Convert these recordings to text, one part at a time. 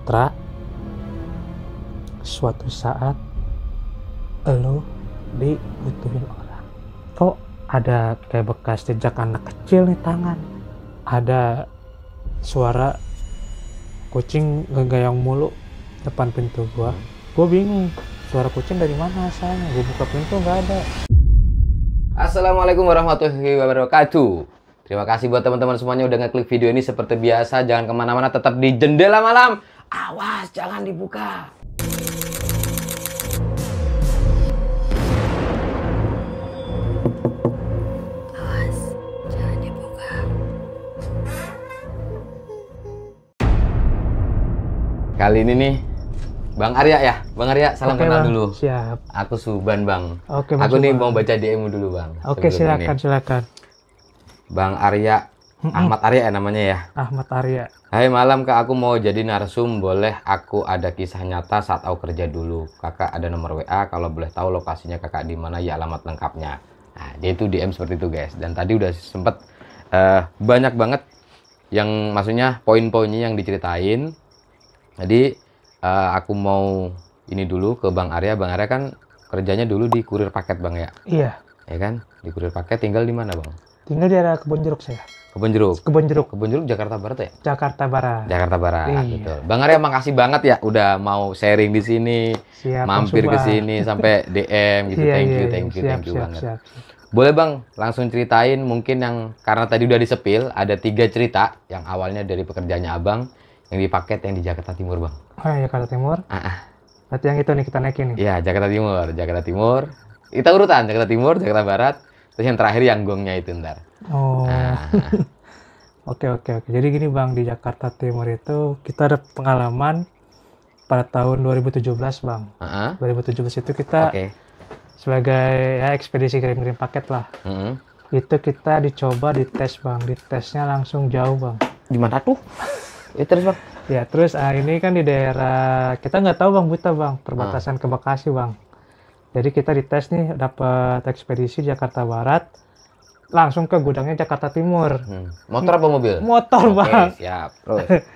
Tra, suatu saat lo dibutuhin orang. Kok ada kayak bekas jejak anak kecil nih tangan. Ada suara kucing ngegayang mulu depan pintu gua. Gua bingung, suara kucing dari mana asalnya. Gua buka pintu nggak ada. Assalamualaikum warahmatullahi wabarakatuh. Terima kasih buat teman-teman semuanya udah ngeklik video ini. Seperti biasa, jangan kemana-mana, tetap di Jendela Malam. Awas, jangan dibuka. Awas, jangan dibuka. Kali ini nih, Bang Arya ya. Bang Arya, salam Oke, kenal Bang. dulu. Siap. Aku Suban, Bang. Oke, Bang Aku nih Suban. mau baca DM-mu dulu, Bang. Oke, sebelum silakan, ini. silakan. Bang Arya, Ahmad Arya ya namanya ya. Ahmad Arya. Hai malam Kak, aku mau jadi narsum, boleh aku ada kisah nyata saat aku kerja dulu. Kakak ada nomor WA, kalau boleh tahu lokasinya kakak di mana ya, alamat lengkapnya. Nah, dia itu DM seperti itu guys. Dan tadi udah sempet banyak banget yang maksudnya poin-poinnya yang diceritain. Jadi aku mau ini dulu ke Bang Arya. Bang Arya kan kerjanya dulu di kurir paket Bang ya. Iya, Ya kan? Di kurir paket, tinggal di mana Bang? tinggal di daerah Kebon Jeruk saya. Kebon Jeruk. Kebon Jeruk, Kebon Jeruk Jakarta Barat ya? Jakarta Barat. Jakarta Barat, Iya. betul. Bang Arya makasih banget ya udah mau sharing di sini, Siap, mampir Bang ke Suban. sini sampai DM gitu. Iya, Thank you, iya, thank you, siap, thank you siap, banget. siap. Boleh Bang, langsung ceritain mungkin yang karena tadi udah disepil, ada 3 cerita yang awalnya dari pekerjaannya Abang, yang di paket yang di Jakarta Timur Bang. Oh, Jakarta Timur. Ah, Berarti yang itu nih kita naikin nih. iya Jakarta Timur, Jakarta Timur. Kita urutan Jakarta Timur, Jakarta Barat, terus yang terakhir yang gongnya itu ntar. Oh. Nah, Oke. Jadi gini Bang, di Jakarta Timur itu kita ada pengalaman pada tahun 2017 Bang. 2017 itu kita oke. sebagai ya, ekspedisi kirim-kirim paket lah. Mm-mm. Itu kita dicoba dites Bang. Ditesnya langsung jauh Bang. Di mana tuh? Ya terus Bang. Ya terus ini kan di daerah, kita nggak tahu Bang, Buta Bang, perbatasan ke Bekasi Bang. Jadi kita dites nih, dapat ekspedisi Jakarta Barat, langsung ke gudangnya Jakarta Timur. Motor apa mobil? Motor Oke, Bang. siap. Terus.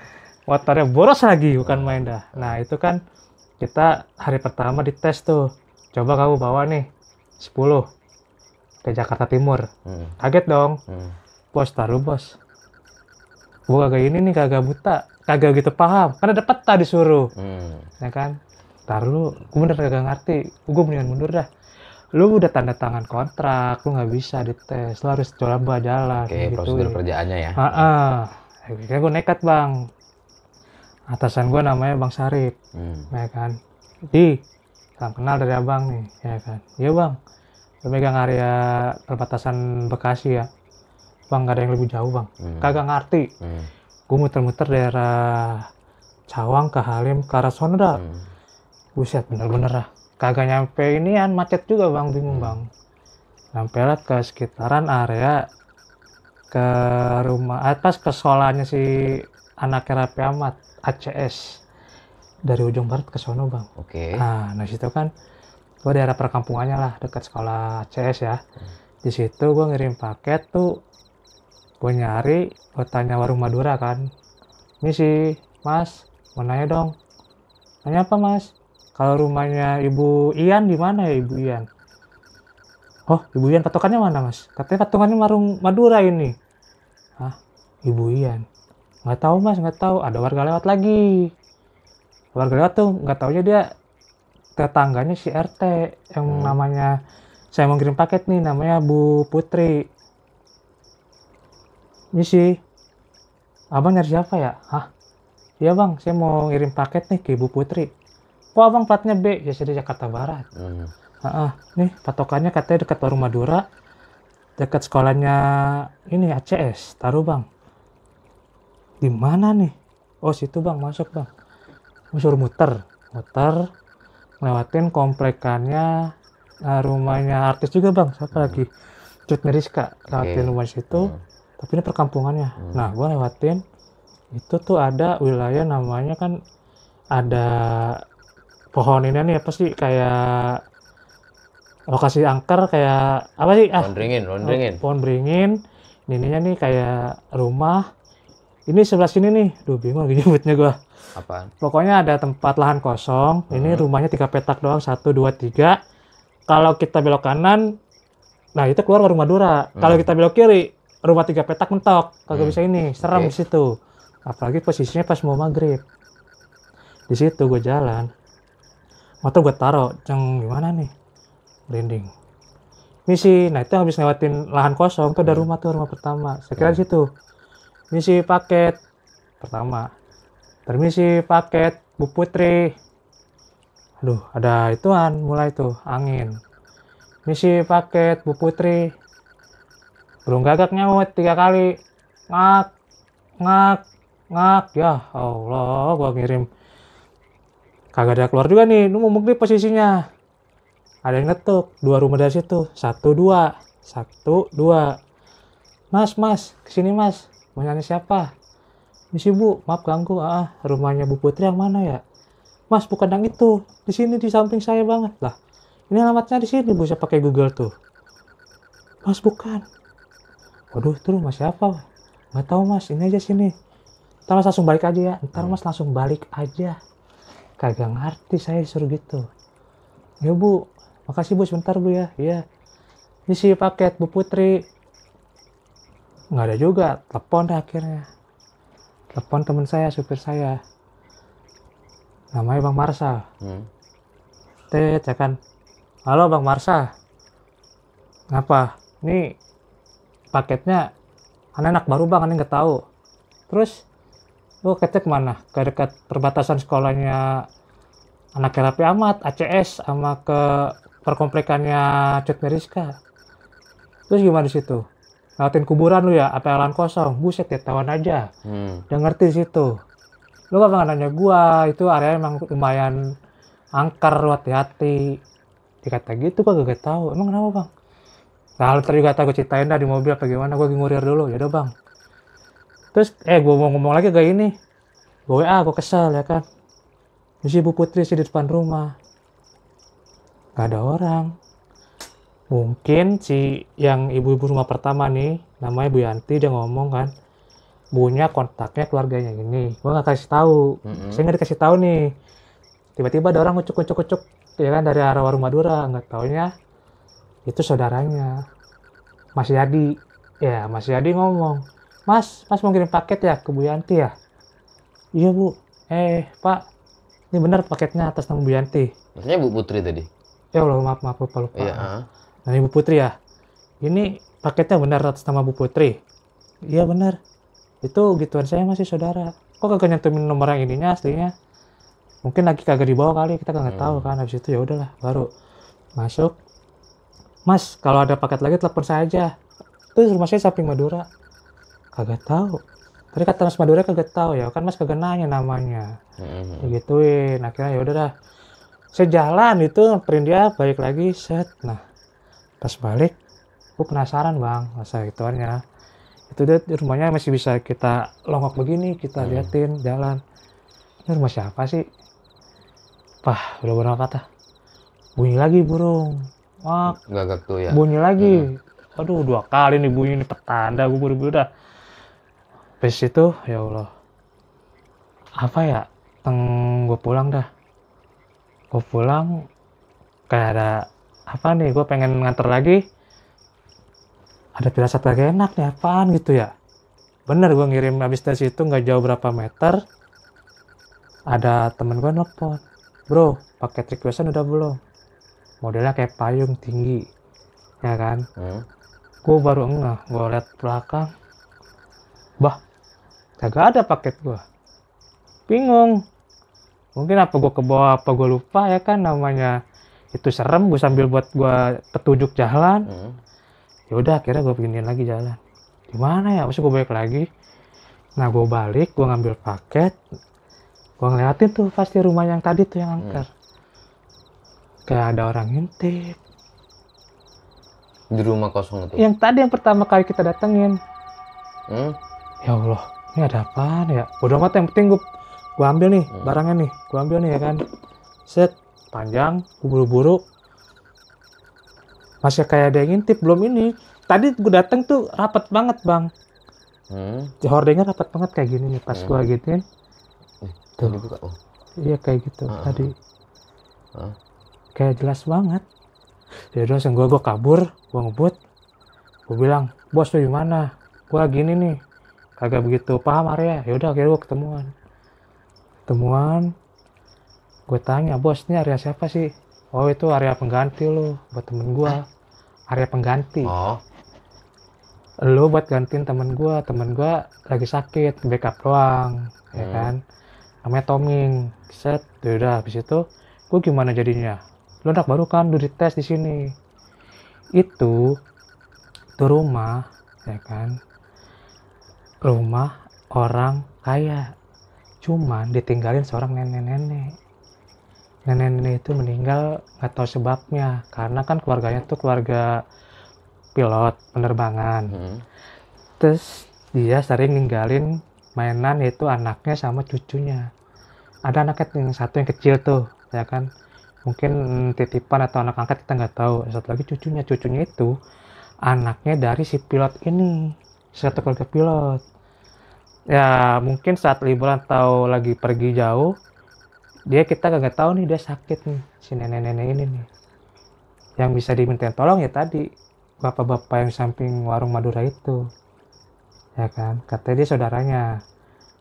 Motornya boros lagi, bukan main dah. Nah itu kan kita hari pertama dites tuh, coba kamu bawa nih 10 ke Jakarta Timur. Kaget dong, bos, taruh bos, gua kagak ini nih, kagak buta, kagak gitu paham, kan ada peta disuruh, ya kan. Taruh, gue bener kagak ngerti, gue mendingan mundur dah. Lu udah tanda tangan kontrak, lu nggak bisa dites, lu harus coba jalan. Oke, prosedur kerjaannya ya. Akhirnya gue nekat Bang. Atasan gue namanya Bang Sarip, ya kan. Salam kenal dari abang nih, ya kan. Iya Bang, lu megang area perbatasan Bekasi ya. Bang, gak ada yang lebih jauh Bang. Kagak ngerti. Gue muter-muter daerah Cawang ke Halim ke arah sono dah. Buset, bener-bener lah. Kagak nyampe inian, macet juga Bang, bingung Bang. Sampailah ke sekitaran area ke rumah atas, ke sekolahnya si anaknya Raffi Ahmad, ACS. Dari ujung barat ke sono Bang. Oke. Nah situ kan gue daerah perkampungannya lah, dekat sekolah ACS ya. Di situ gue ngirim paket tuh, gue nyari, gue tanya warung Madura kan. Ini sih Mas, mau nanya dong. Nanya apa Mas? Kalau rumahnya Ibu Ian di mana ya Ibu Ian? Oh, Ibu Ian patokannya mana Mas? Katanya patokannya warung Madura ini. Hah? Ibu Ian? Nggak tahu Mas, nggak tahu. Ada warga lewat lagi. Warga lewat tuh nggak taunya dia tetangganya si RT yang namanya, saya mau kirim paket nih, namanya Bu Putri. Ini sih, abang nyari siapa ya? Hah? Iya Bang, saya mau ngirim paket nih ke Ibu Putri. Oh abang platnya B, ya saya di Jakarta Barat. Nih patokannya katanya dekat warung Madura, dekat sekolahnya ini ACS. Taruh Bang. Di mana nih? Oh situ Bang, masuk Bang. Suruh muter, ngelewatin komplekannya rumahnya artis juga Bang. Siapa lagi? Cut Meriska. Lewatin rumah situ, tapi ini perkampungannya. Nah gua lewatin itu tuh ada wilayah namanya kan ada pohon ini nih, apa sih, kayak lokasi angker, kayak apa sih, Pohon pohon beringin. Ininya nih kayak rumah, ini sebelah sini nih, duh bingung lagi nyebutnya gua. Apaan? Pokoknya ada tempat lahan kosong. Ini rumahnya 3 petak doang, 1, 2, 3. Kalau kita belok kanan, nah itu keluar Warung Madura. Kalau kita belok kiri, rumah 3 petak mentok. Kagak bisa ini, serem Oke. di situ. Apalagi posisinya pas mau maghrib. Di situ gue jalan. Motor gue taruh, ceng gimana nih? Merinding. Misi, nah itu habis lewatin lahan kosong, tuh ada rumah tuh, rumah pertama. Saya kira di situ. Misi paket pertama. Permisi paket Bu Putri. Aduh, ada ituan mulai tuh angin. Misi paket Bu Putri. Burung gagak nyaut 3 kali. Ngak, ngak, ngak. Ya Allah, gua ngirim. Kagak ada keluar juga nih, lu ngomong nih posisinya. Ada yang ngetuk, 2 rumah dari situ. 1, 2. 1, 2. Mas, kesini mas. Mau nyari siapa? Misi Bu, maaf ganggu. Rumahnya Bu Putri yang mana ya? Mas, bukan yang itu. Di sini di samping saya banget lah. Ini alamatnya di sini, Bu. Saya pakai Google tuh. Mas, bukan. Waduh, itu rumah siapa? Nggak tahu mas, ini aja sini. Ntar mas langsung balik aja ya. Ntar mas langsung balik aja. Kagak ngerti saya disuruh gitu. Ya Bu, makasih Bu, sebentar Bu ya. Iya. Isi paket Bu Putri. Nggak ada juga, telepon dah akhirnya. Telepon teman saya, supir saya. Namanya Bang Marsa. Ya kan. Halo Bang Marsa. Ngapa? Ini paketnya anak baru Bang, aneh nggak tahu. Terus lu kecek mana? Ke dekat perbatasan sekolahnya anak Rapi Ahmad, ACS, sama ke perkomplekannya Cut Meriska. Terus gimana di situ? Lewatin kuburan lu ya, apa lahan kosong? Buset ya, tawan aja. Udah ngerti di situ. Lu gak pernah nanya gua, itu area emang lumayan angker, lu hati-hati. Dikata gitu gua gak tahu. Emang kenapa Bang? Nah, lu tadi kata gue ceritain dah di mobil apa gimana, gue ngurir dulu. Yaudah Bang. Terus, gue mau ngomong lagi kayak ini. Gue WA, gue kesel ya kan. Misi Bu Putri sih di depan rumah. Gak ada orang. Mungkin si yang ibu-ibu rumah pertama nih, namanya Bu Yanti, dia ngomong kan. Punya kontaknya keluarganya gini. Gue gak kasih tahu. Saya gak dikasih tahu nih. Tiba-tiba ada orang ucuk-ucuk ya kan dari arah Warung Madura. Gak taunya itu saudaranya Mas Yadi. Ya, Mas Yadi ngomong, Mas mau kirim paket ya ke Bu Yanti ya? Iya Bu. Pak, ini benar paketnya atas nama Bu Yanti. Maksudnya Bu Putri tadi? Ya Allah, maaf lupa. Iya. Nah, ini Bu Putri ya? Ini paketnya benar atas nama Bu Putri? Iya benar. Itu gituan saya masih saudara. Kok kagak nyantumin nomor yang ininya aslinya? Mungkin lagi kagak dibawa kali, kita kagak tahu kan. Habis itu ya udahlah, baru masuk. Mas, kalau ada paket lagi telepon saya aja. Terus rumah saya samping Madura. Kagak tahu. Tadi kata Mas Madura kagak tahu ya, kan Mas kagak nanya namanya. Gituin. Akhirnya ya udah dah. Saya jalan itu, print dia balik lagi, set. Nah, pas balik, gue penasaran Bang, masa gituannya. Itu dia rumahnya masih bisa kita longok begini, kita liatin jalan. Ini rumah siapa sih? Wah, udah berapa kata? Bunyi lagi burung. Wah, Gagak tuh ya. bunyi lagi. Aduh, 2 kali nih bunyi, ini petanda gue buru-buru dah. Habis itu, ya Allah. Apa ya? Gue pulang dah. Gue pulang, kayak ada apa nih? Gue pengen nganter lagi. Ada firasat lagi enak nih, apaan gitu ya? Bener, gue ngirim habis dari situ nggak jauh berapa meter. Ada temen gue nelfon. Bro, paket requestan udah belum? Modelnya kayak payung tinggi, ya kan? Gue baru ngeh, gue liat belakang, bah, kagak ada paket gue. Bingung, mungkin apa gue ke bawah, apa gue lupa ya kan, namanya itu serem. Gue sambil buat gue petunjuk jalan. Ya udah, akhirnya gue beginiin lagi jalan. Gimana ya, maksud gue balik lagi. Nah, gue balik, gue ngambil paket, gue ngeliatin tuh pasti rumah yang tadi tuh yang angker. Kayak ada orang ngintip. Di rumah kosong itu? Yang tadi yang pertama kali kita datengin. Ya Allah, ini ada apaan ya? Udah amat, yang penting gue ambil nih barangnya nih. Gue ambil nih ya kan. Set, panjang, gue buru-buru. Masih kayak ada yang ngintip, belum ini. Tadi gue dateng tuh rapat banget Bang. Hordingnya rapat banget kayak gini nih. Pas gue gituin, gitu. Dibuka. Oh. Iya kayak gitu tadi. Kayak jelas banget. Ya udah langsung gue kabur, gue ngebut. Gue bilang, bos lu gimana? Gue gini nih, kagak begitu paham area. Ya udah akhirnya gue ketemuan. Gue tanya, bos ini area siapa sih? Oh itu area pengganti lu buat temen gue. Area pengganti. Oh. Lu buat gantiin temen gue lagi sakit, backup doang, ya kan? Namanya Toming. Set, udah habis itu, gue gimana jadinya? Lu anak baru kan, lu dites di sini. Itu rumah, ya kan? Rumah orang kaya. Cuman ditinggalin seorang nenek-nenek. Nenek-nenek itu meninggal nggak tahu sebabnya, karena kan keluarganya tuh keluarga pilot penerbangan. Terus dia sering ninggalin mainan, yaitu anaknya sama cucunya. Ada anaknya yang satu yang kecil tuh, ya kan, mungkin titipan atau anak angkat, kita nggak tahu. Satu lagi cucunya itu anaknya dari si pilot ini, satu keluarga pilot. Ya mungkin saat liburan atau lagi pergi jauh, kita nggak tahu nih dia sakit nih, si nenek-nenek ini nih. Yang bisa diminta tolong ya tadi bapak-bapak yang samping warung Madura itu, ya kan, katanya dia saudaranya.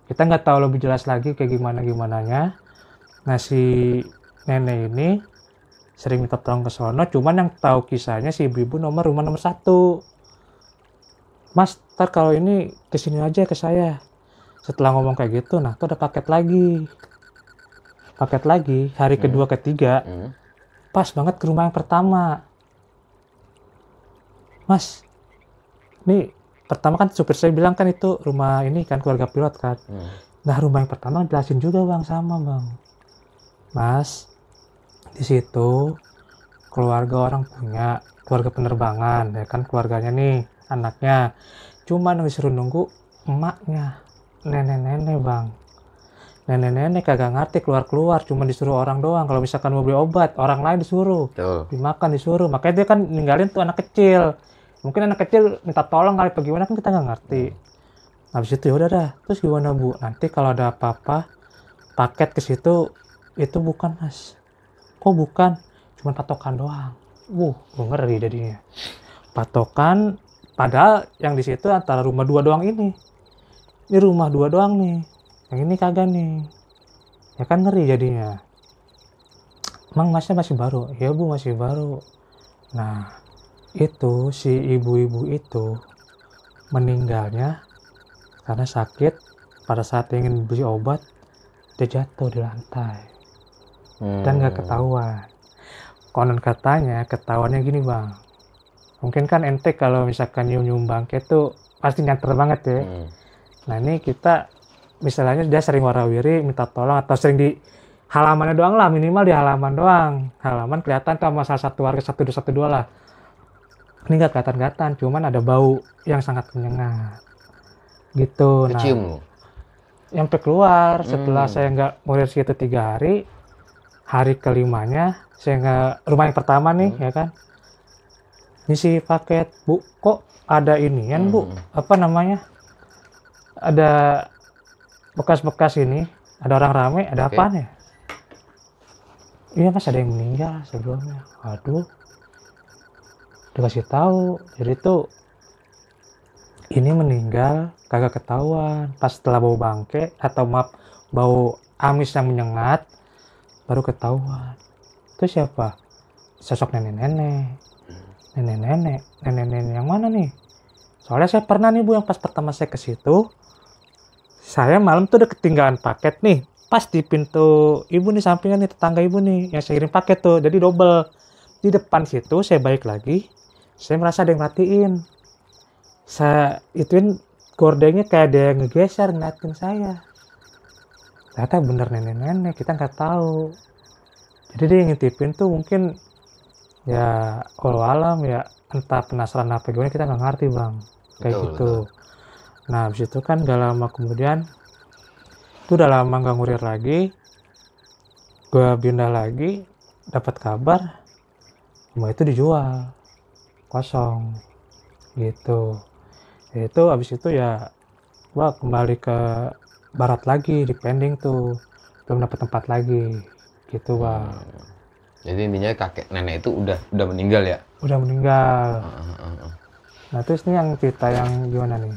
Kita nggak tahu lebih jelas lagi kayak gimananya. Nah si nenek ini sering minta tolong ke sono, cuman yang tahu kisahnya si ibu-ibu rumah nomor 1. Mas, ntar kalau ini kesini aja ke saya. Setelah ngomong kayak gitu, nah tuh ada paket lagi hari kedua ketiga, pas banget ke rumah yang pertama. Mas, ini pertama kan supir saya bilang kan itu rumah ini kan keluarga pilot kan. Nah rumah yang pertama jelasin juga bang, sama bang. Mas, di situ keluarga orang punya keluarga penerbangan, ya kan, keluarganya nih anaknya. Cuman disuruh nunggu emaknya, nenek-nenek bang. Nenek-nenek kagak ngerti keluar, cuma disuruh orang doang. Kalau misalkan mau beli obat, orang lain disuruh. Dimakan disuruh. Makanya dia kan ninggalin tuh anak kecil. Mungkin anak kecil minta tolong kali apa gimana, kan kita nggak ngerti. Habis itu ya udah dah. Terus gimana bu? Nanti kalau ada apa-apa paket ke situ, itu bukan mas. Kok bukan? Cuma patokan doang. Gue ngeri jadinya. Patokan, padahal yang di situ antara rumah 2 doang ini. Ini rumah 2 doang nih. Yang ini kagak nih. Ya kan ngeri jadinya. Emang masnya masih baru? Ya bu masih baru. Nah itu si ibu-ibu itu meninggalnya karena sakit. Pada saat ingin beli obat, dia jatuh di lantai dan nggak ketahuan. Konon katanya ketahuannya gini bang, mungkin kan ente kalau misalkan nyium bangke tuh pasti nyanter banget ya. Nah ini kita misalnya dia sering warawiri minta tolong, atau sering di halamannya doang lah, minimal di halaman doang, halaman kelihatan tuh sama salah satu warga 112 lah. Ini nggak kelihatan, cuman ada bau yang sangat menyengat gitu. Kecium Nah sampai keluar setelah saya nggak ngurir segitu 3 hari. Hari kelimanya saya nggak, rumah yang pertama nih ya kan, ngisi paket, bu kok ada inian bu, apa namanya, ada bekas-bekas ini, ada orang rame, ada apaan ya? Iya mas, ada yang meninggal sebelumnya. Aduh, dikasih tahu. Jadi tuh ini meninggal kagak ketahuan, pas setelah bau bangke atau maaf bau amis yang menyengat baru ketahuan. Itu siapa? Sosok nenek-nenek yang mana nih? Soalnya saya pernah nih bu, yang pas pertama saya ke situ, saya malam tuh udah ketinggalan paket nih, pas di pintu ibu nih, sampingan nih, tetangga ibu nih yang saya kirim paket tuh, jadi double. Di depan situ saya balik lagi, saya merasa ada yang merhatiin. Saya ituin gordengnya kayak ada yang ngegeser ngeliatin saya. Ternyata bener nenek-nenek, kita nggak tahu. Jadi dia ngintipin tuh mungkin ya kalau alam ya, entah penasaran apa gimana, kita nggak ngerti bang, kayak gitu. Nah habis itu kan gak lama kemudian, itu udah lama nggak ngurir lagi, gue pindah lagi, dapat kabar rumah itu dijual kosong gitu. Itu habis itu ya gua kembali ke barat lagi, di pending tuh belum dapat tempat lagi gitu bang. Jadi intinya kakek nenek itu udah meninggal ya? Udah meninggal. Nah terus nih yang cerita yang gimana nih?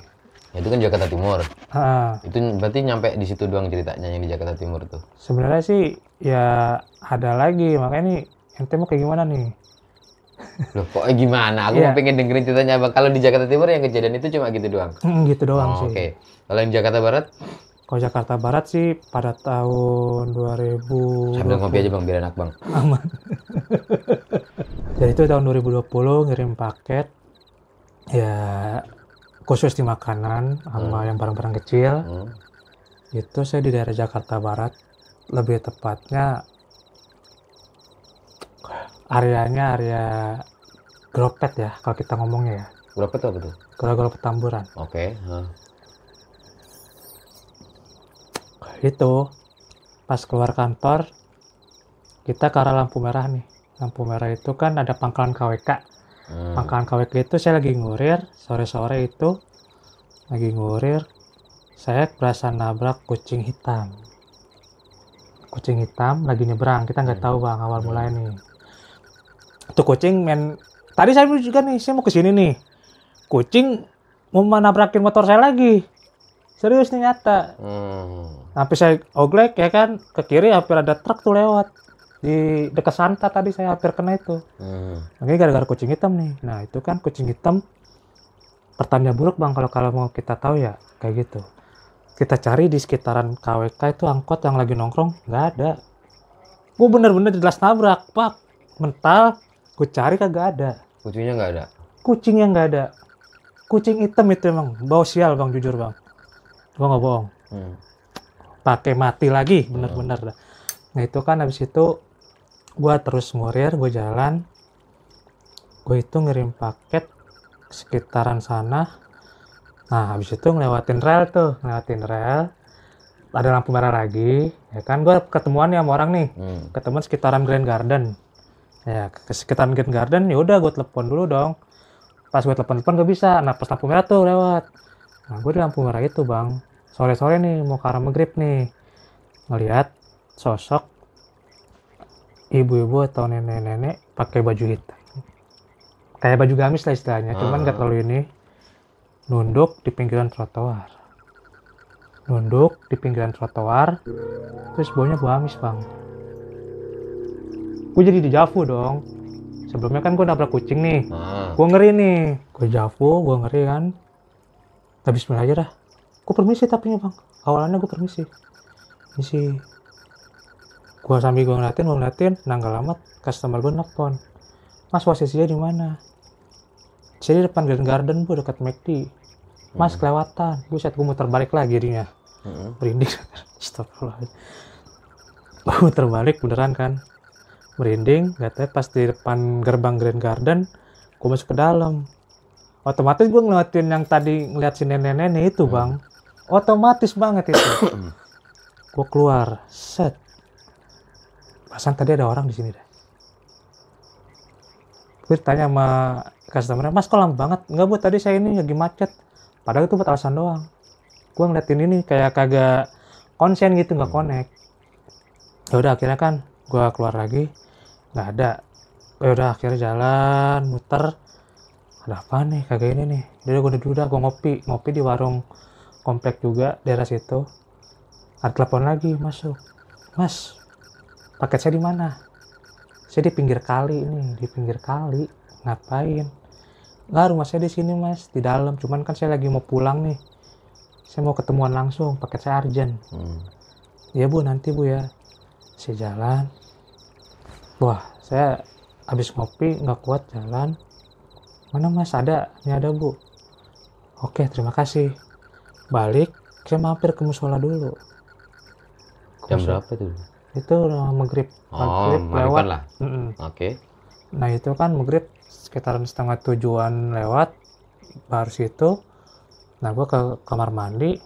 Itu kan Jakarta Timur. Ah, Itu berarti nyampe di situ doang ceritanya yang di Jakarta Timur tuh. sebenarnya sih ya ada lagi, makanya nih ente mau kayak gimana nih? Loh, kok gimana? Aku Iya. mau pengen dengerin ceritanya Abang. Kalau di Jakarta Timur yang kejadian itu cuma gitu doang. Gitu doang Oh, sih. oke. Kalau yang Jakarta Barat, Kalau Jakarta Barat sih pada tahun 2000 sambil ngopi aja Bang, biar enak Bang. aman. Jadi itu tahun 2020 ngirim paket ya khusus di makanan sama yang barang-barang kecil. Itu saya di daerah Jakarta Barat, lebih tepatnya areanya area Gropet ya kalau kita ngomongnya ya. Berapa tuh apa tuh? Kalau Petamburan. Oke. Itu pas keluar kantor kita ke arah lampu merah nih. Lampu merah itu kan ada pangkalan KWK. Pangkalan KWK itu saya lagi ngurir sore-sore itu lagi ngurir, saya berasa nabrak kucing hitam lagi nyebrang. Kita nggak tahu bang awal mulai nih. Itu kucing tadi saya juga nih, saya mau kesini nih, kucing mau nabrakin motor saya lagi, serius nih nyata. Sampai saya oglek ya kan, ke kiri hampir ada truk tuh lewat di dekat Santa, tadi saya hampir kena itu. Makanya gara-gara kucing hitam nih. Nah itu kan kucing hitam pertanda buruk bang, kalau mau kita tahu ya kayak gitu. Kita cari di sekitaran KWK itu angkot yang lagi nongkrong nggak ada. Gue bener-bener jelas nabrak pak, mental. Gue cari kagak ada. Kucingnya nggak ada? Kucingnya nggak ada. Kucing hitam itu emang bau sial bang, jujur bang. Gue nggak bohong. Pakai mati lagi, bener-bener dah. Nah itu kan habis itu gue terus ngurir, gue jalan. Gue itu ngirim paket sekitaran sana. Nah habis itu ngelewatin rel. Ada lampu merah lagi. Ya kan gue ketemuan ya sama orang nih. Ketemuan sekitaran Grand Garden. Ya ke sekitaran Grand Garden ya udah gue telepon dulu dong. Pas gue telepon gak bisa. Nah pas lampu merah tuh lewat. Nah gue di lampu merah itu bang, sore-sore nih mau ke arah maghrib nih, ngelihat sosok ibu-ibu atau nenek-nenek pakai baju hitam, kayak baju gamis lah istilahnya, cuman gak terlalu ini, nunduk di pinggiran trotoar, terus baunya bau amis bang. Gue jadi dejavu dong. Sebelumnya kan gue nabrak kucing nih. Gue ngeri nih. Gue dejavu, gue ngeri kan. Tapi bismillah aja dah. Gue permisi tapi nih bang. Awalannya gue permisi. Gue sambil gue ngeliatin. Nah gak lama customer gue nelfon. Mas posisinya di mana? Saya di depan Grand Garden bu, dekat McD. Mas kelewatan. Buset, gue muter balik lagi dirinya. Merinding. Astagfirullah. Gue muter balik beneran kan. Merinding, katanya pas di depan gerbang Grand Garden, gue masuk ke dalam. Otomatis gue ngeliatin yang tadi ngeliat si nenek-nenek itu bang. Otomatis banget itu. Gue keluar, set. Pasan tadi ada orang di sini deh. Gue tanya sama customer, mas kok lama banget? Enggak bu, tadi saya ini lagi macet. Padahal itu buat alasan doang. Gue ngeliatin ini kayak kagak konsen gitu, nggak connect. Ya udah akhirnya kan gue keluar lagi. Nggak ada. Ya udah akhirnya jalan muter, ada apa nih kagak ini nih. Udah gue ngopi di warung komplek juga daerah situ. Ada telepon lagi masuk, mas paket saya di mana? Saya di pinggir kali nih, ngapain? Nggak, rumah saya di sini mas, di dalam, cuman kan saya lagi mau pulang nih, saya mau ketemuan langsung, paket saya urgent. Ya bu, nanti bu ya. Saya jalan, wah saya habis ngopi nggak kuat jalan. Mana mas? Ada, ini ada bu. Oke terima kasih. Balik, saya mampir ke musola dulu. Jam berapa tuh? Itu maghrib lewat lah. Oke. Nah itu kan maghrib sekitaran 6:30 lewat, baru situ. Nah gue ke kamar mandi,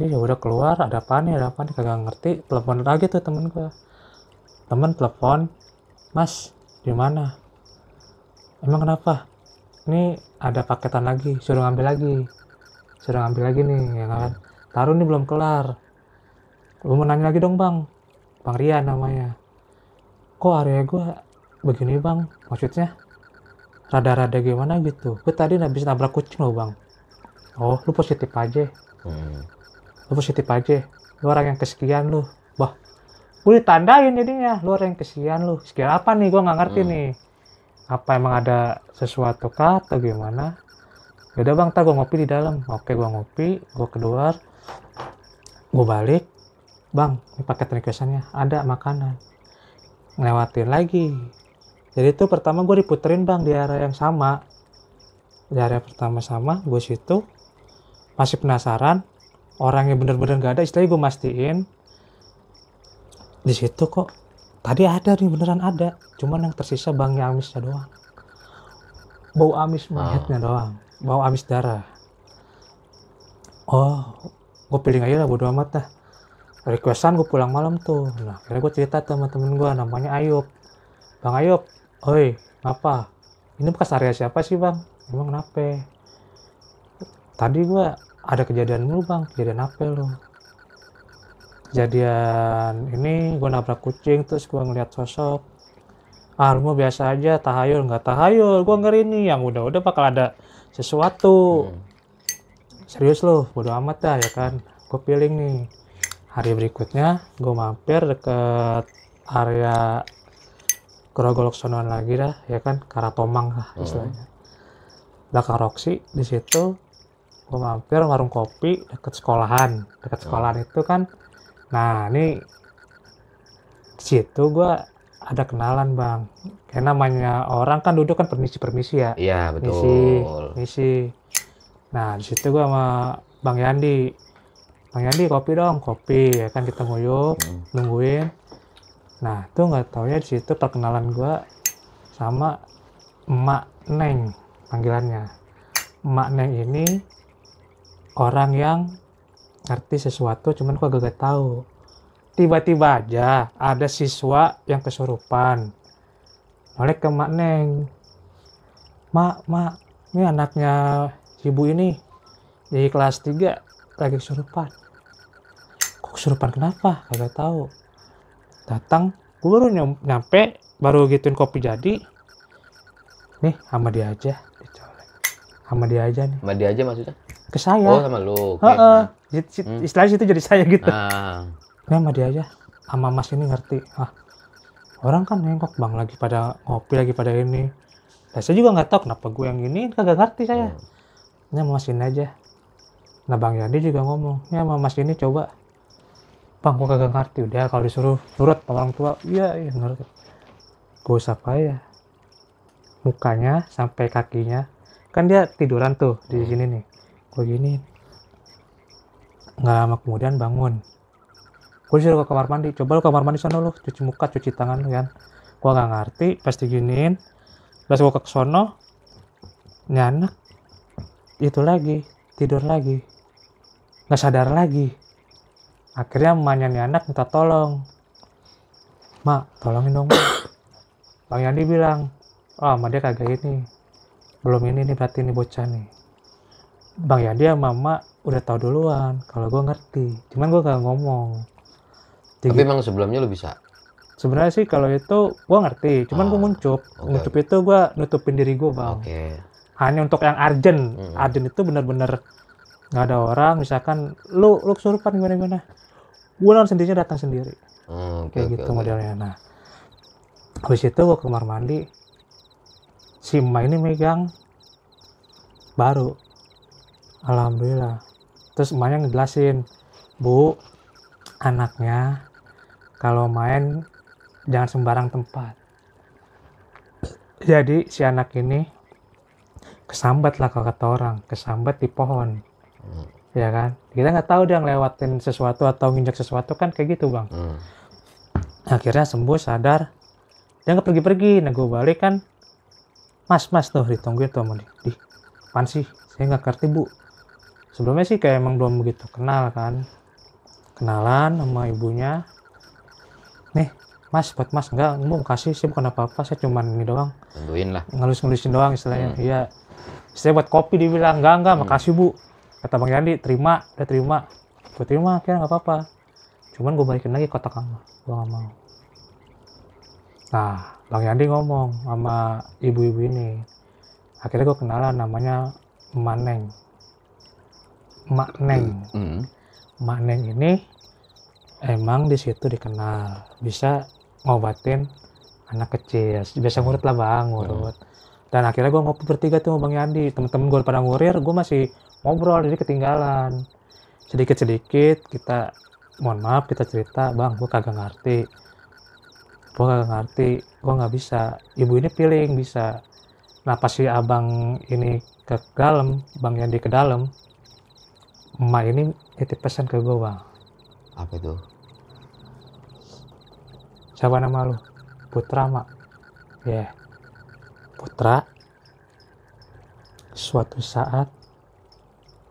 ya udah keluar, ada apa nih kagak ngerti. Telepon lagi tuh temen telepon, mas di mana? Emang kenapa? Ini ada paketan lagi, suruh ngambil lagi nih ya kan. Taruh nih belum kelar. Gue mau nanya lagi dong bang, Bang Rian namanya. Kok area gue begini bang? Maksudnya rada-rada gimana gitu. Gue tadi habis nabrak kucing loh bang. Oh lu positif aja. Lu positif aja. Lu orang yang kesekian lu. Bah, gue ditandain jadinya. Lu orang yang kesian lu. Sekian apa nih? Gue nggak ngerti nih. Apa emang ada sesuatu kah atau gimana? Yaudah bang, ntar gue ngopi di dalam. Oke, gue ngopi, gue keluar, gue balik. Bang, ini paket requestannya ada makanan. Ngelewatin lagi. Jadi itu pertama gue diputerin bang di area yang sama. Di area pertama sama, gue situ masih penasaran. Orangnya bener-bener gak ada, istilahnya gue mastiin. Di situ kok tadi ada nih, beneran ada. Cuman yang tersisa bangnya amisnya doang. Bau amis mayatnya doang. Bau amis darah. Oh, gue pilih aja lah, bodo amat dah. Requestan gue pulang malam tuh. Nah, akhirnya gue cerita sama temen gue, namanya Ayub. Bang Ayub, oi, apa? Ini bekas area siapa sih bang? Emang kenapa? Tadi gue ada kejadian dulu bang. Kejadian apa lu? Kejadian ini gue nabrak kucing, terus gue ngeliat sosok. Ah, lu mau biasa aja, tahayul. Nggak tahayul, gue ngeri nih. Yang udah-udah bakal ada sesuatu. Serius lu, bodo amat dah ya kan. Gue feeling nih. Hari berikutnya gue mampir deket area Grogolok sonoan lagi dah ya kan, Karatomang lah istilahnya. Belakang Roxy di situ gue mampir warung kopi deket sekolahan. Deket sekolahan itu kan. Nah, ini di situ gue ada kenalan bang. Kayak namanya orang kan duduk kan permisi ya. Iya betul. Misi. Nah di situ gue sama Bang Yandi. Bang Yandi kopi dong, kopi ya kan, kita nguyup, nungguin. Nah tuh nggak taunya di situ perkenalan gue sama Emak Neng panggilannya. Emak Neng ini orang yang ngerti sesuatu, cuman gue gak tahu. Tiba-tiba aja ada siswa yang kesurupan. Oleh ke Emak Neng, Mak, ini anaknya ibu ini di kelas 3 lagi kesurupan. Kok kesurupan kenapa? Kagak tahu. Datang, gue baru nyampe, baru gituin kopi jadi. Nih, sama dia aja, dicolek. Sama dia aja nih. Sama dia aja maksudnya? Ke saya. Oh, sama lu. Okay. Istilahnya situ jadi saya gitu. Nah. Nih sama dia aja. Sama mas ini ngerti. Ah, orang kan nengok bang, lagi pada ngopi, lagi pada ini. Nah, saya juga nggak tahu kenapa gue yang ini, kagak ngerti saya. Ini sama mas ini aja. Nah Bang Yandi juga ngomong, ya sama mas ini coba. Bang, gue kagak ngerti. Udah kalau disuruh nurut orang tua, iya nurut. Gue sapa ya. Mukanya sampai kakinya. Kan dia tiduran tuh di sini nih. Gue gini. Nggak lama kemudian bangun. Gue disuruh ke kamar mandi. Coba lu kamar mandi sana lu, cuci muka, cuci tangan lu kan. Gue nggak ngerti, pasti giniin. Pas gue ke sono, ini anak itu lagi, tidur lagi, nggak sadar lagi. Akhirnya emaknya nih anak minta tolong. Mak, tolongin dong. Bang Yandi bilang, oh sama dia kagak ini. Belum ini nih, berarti ini bocah nih. Bang Yandi sama Mama udah tahu duluan kalau gue ngerti. Cuman gue gak ngomong. Tapi emang sebelumnya lu bisa? Sebenarnya sih kalau itu gue ngerti. Cuman gue nguncup. Nguncup itu gue nutupin diri gue bang. Hanya untuk yang urgent. Urgent itu benar-benar nggak ada orang. Misalkan lu kesurupan gimana-gimana. Gue langsung sendirinya datang sendiri. Kayak gitu modelnya. Nah, habis itu gue ke kamar mandi. Si Emak ini megang baru. Alhamdulillah. Terus emaknya ngejelasin, Bu, anaknya kalau main jangan sembarang tempat. Jadi si anak ini kesambat lah kalau kata orang, kesambat di pohon. Ya kan? Kita nggak tahu dia ngelewatin sesuatu atau nginjak sesuatu kan kayak gitu bang. Akhirnya sembuh, sadar. Dia nggak pergi-pergi. Nah gue balik kan, mas tuh ditungguin tuh sama dia. Di, apaan sih? Saya nggak ngerti bu. Sebelumnya sih kayak emang belum begitu kenal kan. Kenalan sama ibunya. Nih, mas, buat mas. Enggak, mau kasih sih bukan apa-apa. Saya cuman ini doang. Tentuin lah. Ngelus-ngelusin doang istilahnya. Iya. Saya buat kopi dibilang, enggak, makasih bu. Kata Bang Yandi, terima, udah terima. Gue terima, akhirnya nggak apa-apa. cuman gue balikin lagi kotak kamar, gue nggak mau. Nah Bang Yandi ngomong sama ibu-ibu ini, akhirnya gue kenalan namanya Emak Neng. Emak Neng ini emang di situ dikenal bisa ngobatin anak kecil, biasa ngurut lah Bang, ngurut. Dan akhirnya gue ngopi bertiga tuh sama Bang Yandi, temen-temen gue pada ngurir, gue masih ngobrol, jadi ketinggalan. Sedikit-sedikit kita, mohon maaf, kita cerita, Bang, gue kagak ngerti, gue nggak bisa. Ibu ini feeling bisa. Nah pas si abang ini ke dalam, Bang Yandi ke dalam, emak ini titip pesan ke gue, Bang. Apa itu? Siapa nama lu? Putra, Mak. Ya, Putra, suatu saat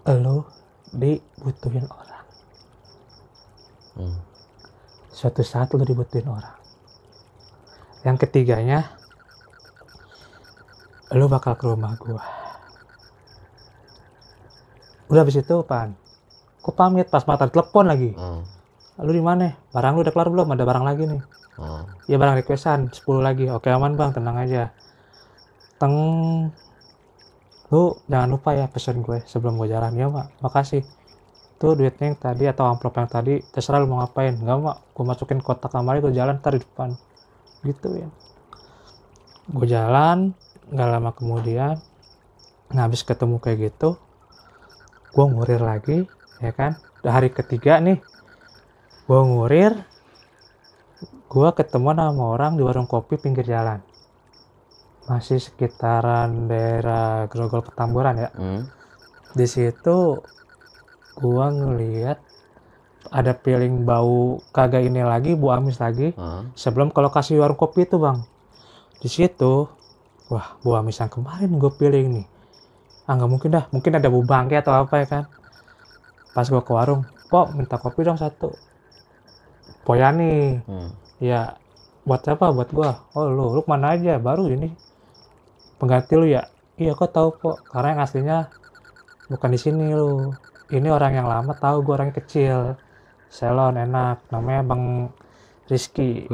lo dibutuhin orang. Suatu saat lo dibutuhin orang. Yang ketiganya, lo bakal ke rumah gua. Udah habis itu, Pan, gua pamit pas mata telepon lagi. Lu di mana? Barang lu udah kelar belum? Ada barang lagi nih. Ya barang requestan 10 lagi. Oke aman Bang, tenang aja. Lu jangan lupa ya pesen gue sebelum gue jalan. Ya Mak, makasih. Tuh duitnya yang tadi atau amplop yang tadi, terserah lu mau ngapain. Enggak Mak, gue masukin kotak kamar, gue jalan ntar di depan. Gitu ya. Gue jalan, gak lama kemudian, nah habis ketemu kayak gitu, gue ngurir lagi, ya kan. Hari ketiga nih, gue ngurir, gue ketemu sama orang di warung kopi pinggir jalan. Masih sekitaran daerah Grogol Petamburan ya. Di situ gue ngeliat ada piring bau kagak ini lagi, bau amis lagi. Sebelum ke lokasi warung kopi itu Bang. Di situ, wah bau amis yang kemarin gue piring nih. Nggak mungkin dah, mungkin ada bau bangke atau apa ya kan. Pas gue ke warung, Pok minta kopi dong 1. Poyani. Ya buat siapa? Buat gua. Oh lu mana aja? Baru ini pengganti lu ya? Iya kok tahu Pok? Karena yang aslinya bukan di sini lu. Ini orang yang lama, tahu gua orangnya kecil. Salon enak, namanya Bang Rizky.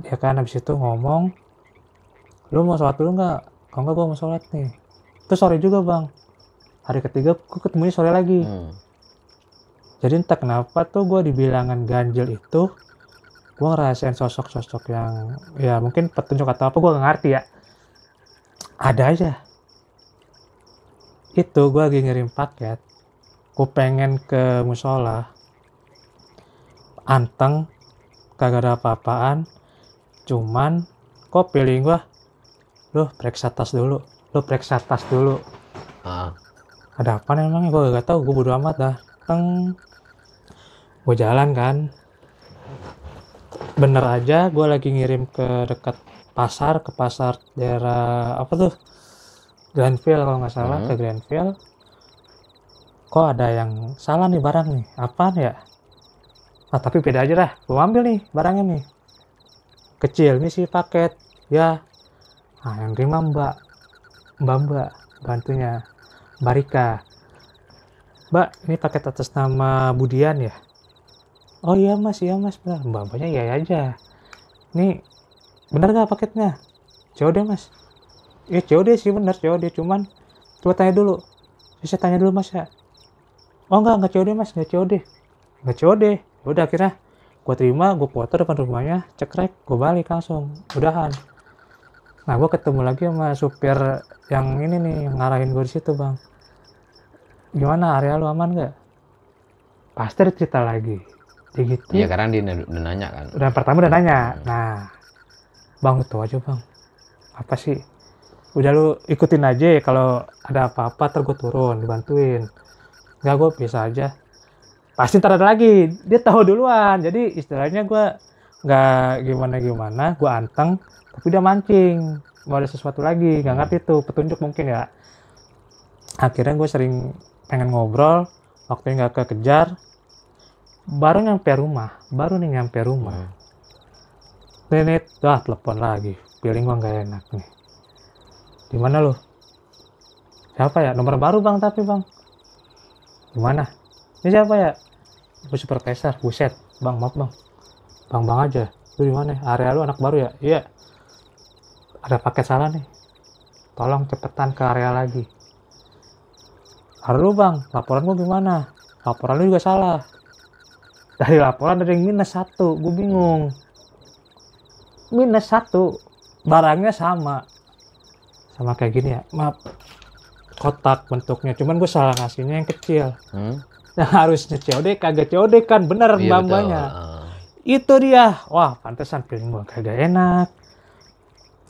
Ya kan habis itu ngomong, lu mau sholat dulu nggak? Kalau nggak gua mau sholat nih. Itu sore juga Bang. Hari ketiga gua ketemunya sore lagi. Jadi entah kenapa tuh gua dibilangan ganjil itu, gue ngerasain sosok-sosok yang ya mungkin petunjuk atau apa gue gak ngerti ya, ada aja. Itu gue lagi ngirim paket, gue pengen ke musola, anteng, kagak ada apa-apaan, cuman kok pilih gue, lu periksa tas dulu. Ada apa emangnya? Gue gak tahu, gue bodo amat dah. Gue jalan kan, bener aja gue lagi ngirim ke dekat pasar, ke pasar daerah apa tuh, Granville kalau nggak salah, ke Granville. Kok ada yang salah nih barang nih, apaan ya? Tapi beda aja dah, gue ambil nih barangnya nih, kecil nih sih paket ya. Yang terima mbak bantunya Mbak Rika. Mbak, ini paket atas nama Budian ya? Oh iya mas, benar. Mbaknya iya aja. Nih, benar nggak paketnya? COD mas. Ya COD sih benar, COD. Cuman, coba tanya dulu. Bisa tanya dulu mas ya? Oh enggak COD mas, nggak COD. Udah akhirnya, gue terima, gue foto depan rumahnya, cekrek, gue balik langsung. Udahan. Nah, gue ketemu lagi sama supir yang ini nih, yang ngarahin gue di situ bang. Gimana, area lu aman nggak? Pasti ada cerita lagi. Gitu. Iya karena dia udah nanya kan. Pertama udah nanya. Nah, bang itu aja bang. Apa sih? Udah lu ikutin aja. Kalau ada apa-apa ntar gue turun dibantuin. Enggak, gue bisa aja. Pasti ntar ada lagi. Dia tahu duluan. Jadi istilahnya gue nggak gimana. Gue anteng. Tapi dia mancing. Mau ada sesuatu lagi. Nggak ngerti tuh. Petunjuk mungkin ya. Akhirnya gue sering pengen ngobrol. Waktunya nggak kekejar. Baru nyampe rumah. Nenek, telepon lagi. Feeling gua nggak enak nih. Di mana lu? Siapa ya? Nomor baru bang tapi bang. Gimana? Ini siapa ya? Gue supervisor. Buset, bang maaf bang. bang aja, lu di mana? Area lu anak baru ya? Iya, ada paket salah nih, tolong cepetan ke area lagi. Lalu bang, laporan gua gimana? Laporan lu juga salah. Dari laporan ada yang -1, gue bingung. -1, barangnya sama kayak gini ya, maaf, kotak bentuknya, cuman gue salah ngasihnya yang kecil. Yang harusnya COD kagak COD kan, bener Iya, mbak-mbaknya. Itu dia, wah pantesan feeling gue kagak enak.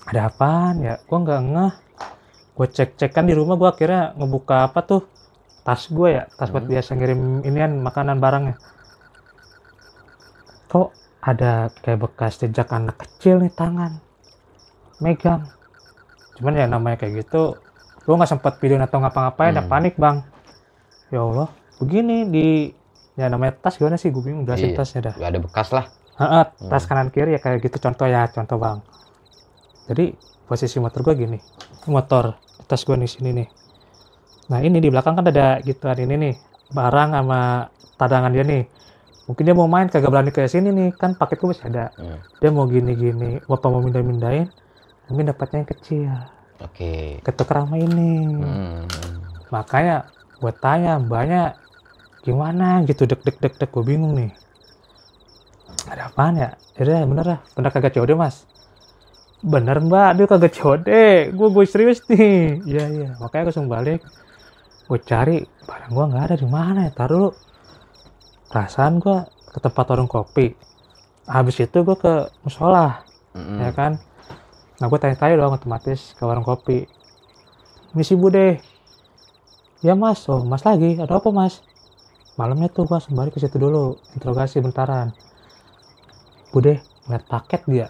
Ada apaan ya, gue nggak ngeh. Gue cek kan di rumah, gue akhirnya ngebuka apa tuh, tas gue ya, tas buat biasa ngirim inian makanan barangnya. Kok ada kayak bekas jejak anak kecil nih, tangan megang. Cuman ya namanya kayak gitu, gue nggak sempet video atau ngapa-ngapain, ya panik bang. Ya Allah, begini ya namanya tas gimana sih, gue bingung jelasin tasnya dah. Gak ada bekas lah. Tas kanan kiri ya kayak gitu, contoh bang. Jadi posisi motor gue gini, motor tas gue nih sini nih. Nah ini di belakang kan ada gituan ini nih, barang sama tadangan dia nih. Mungkin dia mau main kagak berani ke sini nih, kan paket gue masih ada. Dia mau gini, bapak mau mindahin, mungkin dapatnya yang kecil. Ketukar sama ini. Makanya gue tanya mbaknya gimana gitu, dek gue bingung nih. Ada apaan ya? Yaudah bener lah, bener kagak COD mas? Bener mbak, dia kagak COD. Gue serius nih. Iya, makanya gue langsung balik. Gue cari barang gue nggak ada, di mana ya, taruh lu. Perasaan gue ke tempat warung kopi. Habis itu gue ke musola, ya kan. Nah gue tanya-tanya dong otomatis ke warung kopi. Misi Bude. Ya mas, oh mas lagi, ada apa mas? Malamnya tuh gue sembari ke situ dulu, interogasi bentaran. Bude, ngeliat paket dia.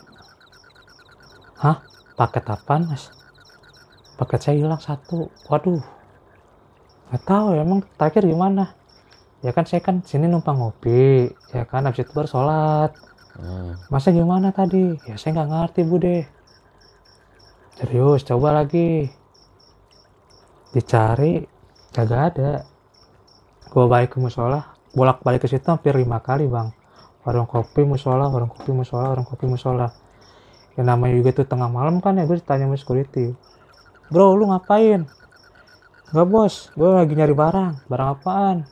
Hah? Paket apaan mas? Paket saya hilang 1. Waduh, nggak tahu ya, emang terakhir gimana? Ya kan saya kan sini numpang ngopi, ya kan, habis itu baru sholat. Masa gimana tadi? Ya saya nggak ngerti Bude. Serius, coba lagi. Dicari, kagak ada. Gue balik ke musola, bolak-balik ke situ hampir 5 kali bang. Warung kopi musola, warung kopi musola, warung kopi musola. Ya namanya juga tuh tengah malam kan ya, gue ditanya sama security. Bro, lu ngapain? Enggak bos, gue lagi nyari barang apaan?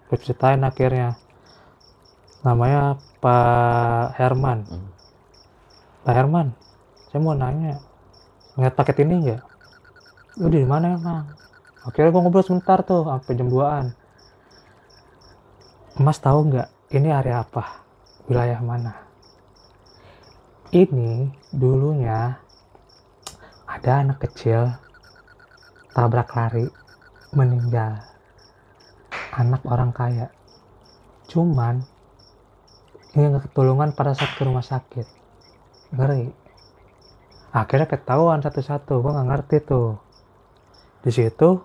Gue ceritain akhirnya. Namanya Pak Herman. Pak Herman, saya mau nanya, ngeliat paket ini nggak? Udah di mana emang? Akhirnya gue ngobrol sebentar tuh sampai jam 2-an. Mas tahu nggak ini area apa? Wilayah mana? Ini dulunya ada anak kecil tabrak lari meninggal. Anak orang kaya. Cuman ini nggak ketulungan pada saat ke rumah sakit. Ngeri. Akhirnya ketahuan satu-satu. Gue nggak ngerti tuh. Di situ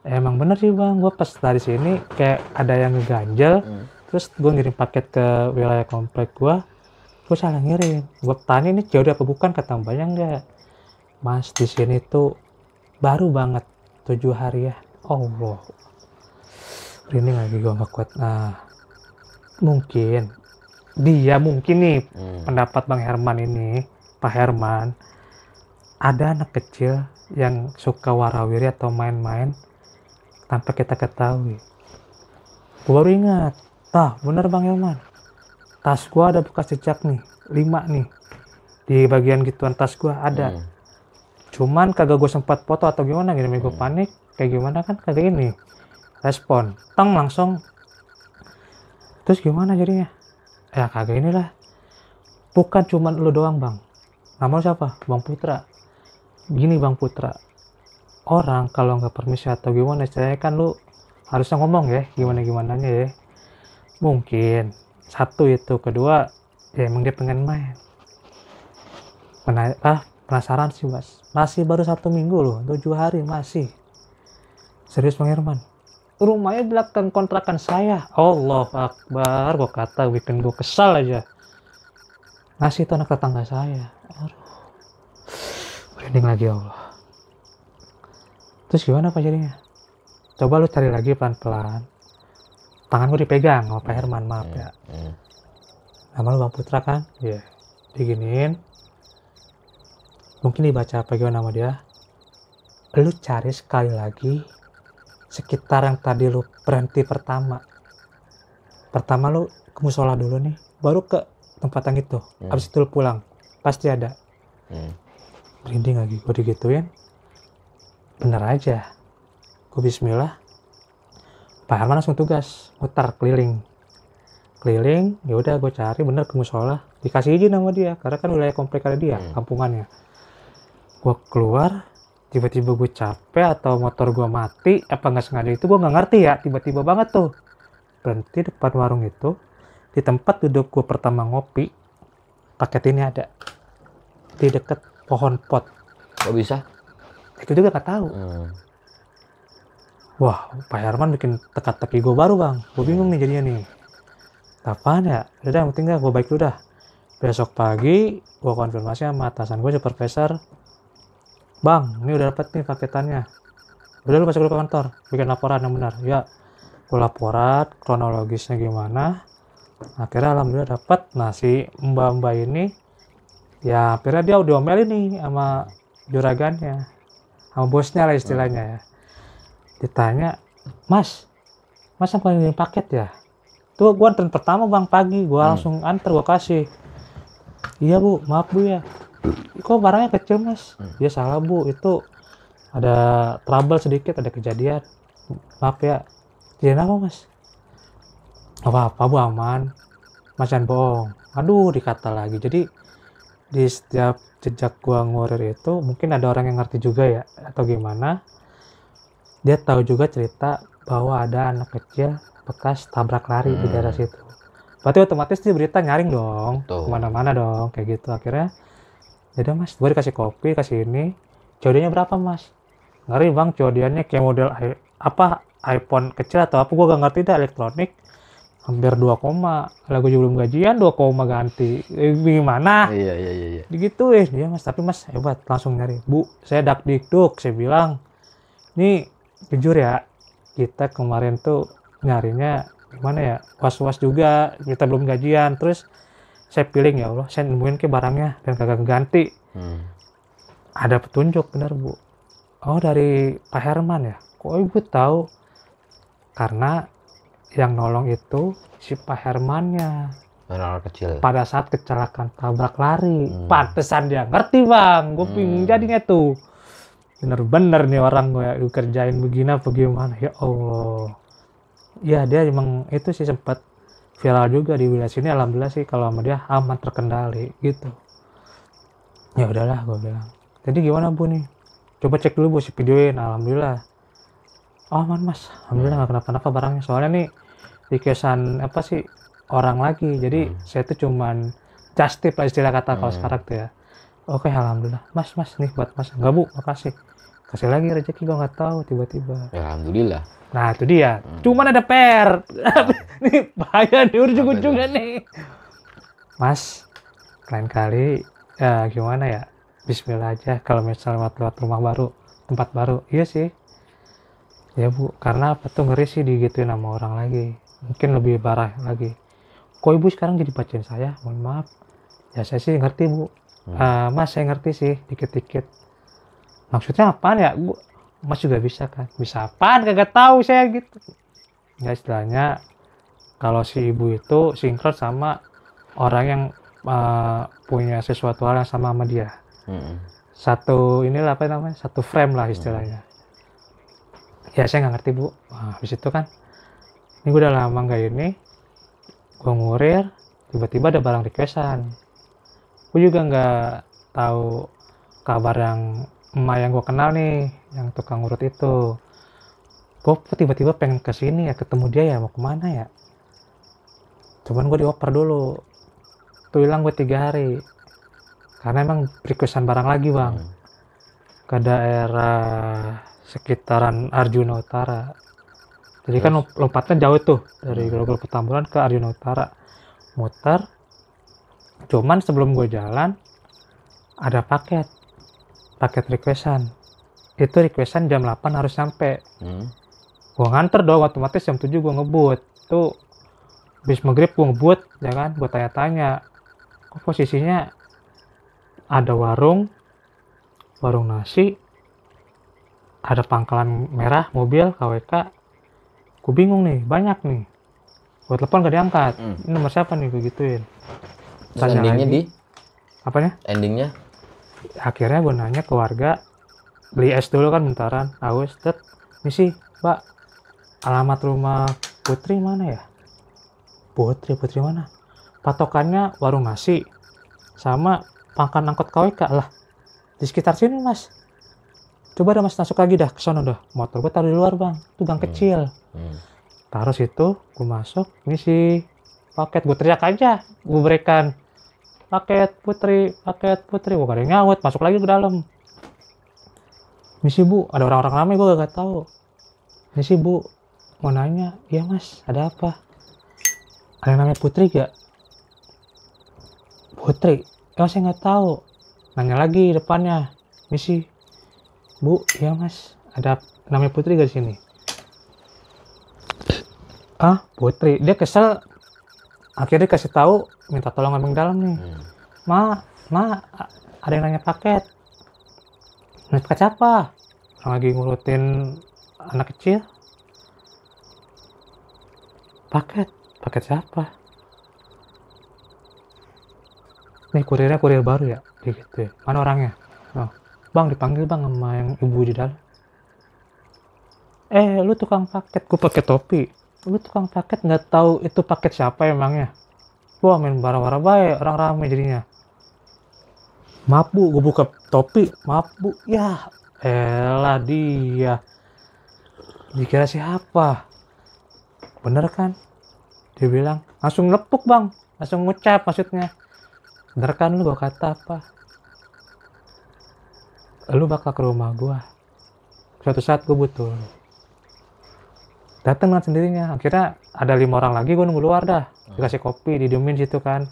emang bener sih bang. Gue pas dari sini kayak ada yang ngeganjel. Terus gue ngirim paket ke wilayah komplek gue. Gue salah ngirim. Gue tanya ini jauh apa bukan, kata mbaknya enggak. Mas di sini tuh baru banget 7 hari ya. Allah. Ini lagi gue nggak kuat. Nah, mungkin nih pendapat Bang Herman ini, Pak Herman, ada anak kecil yang suka warawiri atau main-main tanpa kita ketahui. Gue baru ingat, bener Bang Herman, tas gue ada bekas jejak nih, 5 nih, di bagian gituan tas gue ada. Cuman kagak gue sempat foto atau gimana, gini gue panik, kayak gimana kan kagak ini respon, langsung. Terus gimana jadinya? Ya kagak inilah. Bukan cuman lu doang bang. Nama lu siapa? Bang Putra. Gini Bang Putra. Orang kalau nggak permisi atau gimana, saya kan lu harusnya ngomong ya, gimana-gimananya ya. Mungkin. Satu itu. Kedua, ya emang dia pengen main. Penasaran sih mas. Masih baru 1 minggu loh. 7 hari masih. Serius Bang Herman. Rumahnya di belakang kontrakan saya. Allah Akbar, gue kata bikin gue kesal aja. Ngasih itu anak tetangga saya. Aduh, merinding lagi Allah. Terus gimana Pak jadinya? Coba lu cari lagi pelan-pelan. Tangan gue dipegang sama Pak Herman, maaf ya. Nama lu Bang Putra kan? Iya. Diginiin. Mungkin dibaca apa gimana nama dia. Lu cari sekali lagi sekitar yang tadi lu berhenti pertama. Pertama lu ke musola dulu nih, baru ke tempat yang itu. Abis itu lu pulang, pasti ada. Merinding lagi, gue digituin. Bener aja. Gue bismillah. Pak Herman langsung tugas, muter keliling. Ya udah gue cari bener ke musola. Dikasih izin sama dia, karena kan wilayah komplek ada dia, kampungannya. Gue keluar, tiba-tiba gue capek atau motor gue mati, apa nggak sengaja itu gue nggak ngerti ya, tiba-tiba banget tuh. Berhenti depan warung itu, di tempat duduk gue pertama ngopi, paket ini ada. Di deket pohon pot. Kok bisa? Itu juga nggak tahu. Wah, Pak Herman bikin teka-teki gue baru bang. Gue bingung nih jadinya nih. Apaan ya? Udah, yang penting dah gue baik dulu dah. Besok pagi, gue konfirmasi sama atasan gue, supervisor. Bang, ini udah dapet nih paketannya. Udah lu masuk dulu ke kantor, bikin laporan yang benar. Ya, gue laporan, kronologisnya gimana. Akhirnya alhamdulillah dapet. Nah, si mbak-mbak ini, ya akhirnya dia udah omelin nih sama juragannya. Sama bosnya lah istilahnya ya. Ditanya, Mas apa ini paket ya? Tuh gue anterin pertama bang pagi, gue langsung anter, gue kasih. Iya bu, maaf bu ya. Kok barangnya kecil mas? Ya salah bu, itu ada trouble sedikit, ada kejadian. Maaf ya. Kejadian apa mas? Apa bu, aman. Mas jangan bohong. Aduh, dikata lagi. Jadi di setiap jejak gua ngurir itu mungkin ada orang yang ngerti juga ya atau gimana. Dia tahu juga cerita bahwa ada anak kecil bekas tabrak lari di daerah situ. Berarti otomatis dia berita nyaring dong, kemana-mana dong, kayak gitu. Akhirnya, yaudah mas, gue dikasih kopi, kasih ini. COD-nya berapa mas? Ngeri bang, COD-nya kayak model iPhone kecil atau apa, gue gak ngerti dah, elektronik. Hampir 2, lagu juga belum gajian, 2, ganti. Gimana? Iya. Digituin, iya mas, tapi mas hebat, langsung nyari. Bu, saya dakdikduk, saya bilang, nih jujur ya, kita kemarin tuh nyarinya gimana ya, was-was juga, kita belum gajian, terus saya feeling ya Allah, saya nemuin ke barangnya dan kagak ganti. Ada petunjuk, bener bu. Oh dari Pak Herman ya? Kok ibu tahu? Karena yang nolong itu si Pak Hermannya. Anak kecil. Pada saat kecelakaan tabrak lari, pantesan dia ngerti bang. Gue bingung jadinya tuh. Bener-bener nih orang gue kerjain begini apa gimana, ya Allah. Ya dia emang itu sih sempat viral juga di wilayah sini. Alhamdulillah sih kalau sama dia aman, terkendali gitu. Ya udahlah gue bilang. Jadi gimana bu nih? Coba cek dulu bu, si videoin. Alhamdulillah. Oh aman mas, alhamdulillah nggak kenapa-napa barangnya. Soalnya nih requestan apa sih orang lagi. Jadi saya tuh cuman just tip lah istilah kata kalau sekarang tuh ya. Oke alhamdulillah. Mas nih buat mas. Enggak bu, makasih. Kasih lagi rezeki, gue nggak tahu tiba-tiba. Ya, alhamdulillah. Nah itu dia. Cuman ada PR. Nih bahaya nih ujung-ujungnya nih. Mas, lain kali ya gimana ya? Bismillah aja kalau misalnya lewat rumah baru, tempat baru. Iya sih. Ya bu, karena apa tuh ngeri sih digituin sama orang lagi. Mungkin lebih parah lagi. Kok ibu sekarang jadi bacain saya? Mohon maaf. Ya saya sih ngerti bu. Mas saya ngerti sih dikit-dikit. Maksudnya apaan ya? Mas juga bisa kan? Bisa apaan? Kagak tahu saya gitu. Ya istilahnya kalau si ibu itu sinkron sama orang yang punya sesuatu hal yang sama dia. Satu inilah apa namanya? Satu frame lah istilahnya. Ya saya nggak ngerti bu. Nah, habis itu kan ini gue udah lama nggak ini. Gue ngurir, tiba-tiba ada barang requestan. Gue juga nggak tahu kabar yang emak yang gue kenal nih, yang tukang urut itu. Gue tiba-tiba pengen kesini ya, ketemu dia ya, mau kemana ya. Cuman gue dioper dulu. Tuh hilang gue 3 hari. Karena emang requestan barang lagi bang. Ke daerah sekitaran Arjuna Utara. Jadi kan lompatnya jauh tuh. Dari Grogol Petamburan ke Arjuna Utara. Muter. Cuman sebelum gue jalan, ada paket requestan. Itu requestan jam 8 harus sampai. Gue nganter dong, otomatis jam 7 gue ngebut. Tuh Habis maghrib gue ngebut ya kan, gue tanya-tanya kok posisinya ada warung nasi, ada pangkalan merah mobil KWK. Gue bingung nih, banyak nih. Gue telepon gak diangkat. Ini nomor siapa nih, gue gituin. Terus endingnya lagi, apanya? endingnya Akhirnya gue nanya ke warga, beli es dulu kan bentaran, haus, misi, Mbak, alamat rumah Putri mana ya? Putri mana? Patokannya warung nasi, sama pangkalan angkot KWK lah. Di sekitar sini mas. Coba dah mas masuk lagi dah, ke sono dah. Motor gue taruh di luar bang, itu gang kecil. Taruh situ, gue masuk, misi, paket, gue teriak aja, gue berikan. Paket Putri, gue gak ada yang nyaut, masuk lagi ke dalam. Misi bu, ada orang-orang ramai gue gak tahu. Misi bu, mau nanya, iya mas, ada apa? Ada yang namanya Putri gak? Putri, ya saya nggak tahu. Nanya lagi depannya, misi, bu, iya mas, ada namanya Putri gak di sini? Ah, Putri, dia kesel. Akhirnya kasih tahu, minta tolong abang dalam nih. Ma, ada yang nanya paket. Nanya paket siapa? Orang lagi ngurutin anak kecil. Paket siapa? Nih kurirnya kurir baru ya, gitu ya. Mana orangnya? Oh, bang dipanggil bang sama yang ibu di dalam. Lu tukang paket, gue pakai topi. Lu tukang paket nggak tahu itu paket siapa emangnya? Wah main bara-bara baik, orang ramai jadinya. Maaf bu, gue buka topi. Maaf bu, ya elah dia. Dikira siapa? Bener kan? Dia bilang, langsung lepuk bang, langsung ngucap maksudnya. Bener kan lu, gue kata apa? Lu bakal ke rumah gue. Suatu saat gue butuh lu. Datang dengan sendirinya. Akhirnya ada 5 orang lagi, gue nunggu luar dah. Dikasih kopi, didiemin situ kan.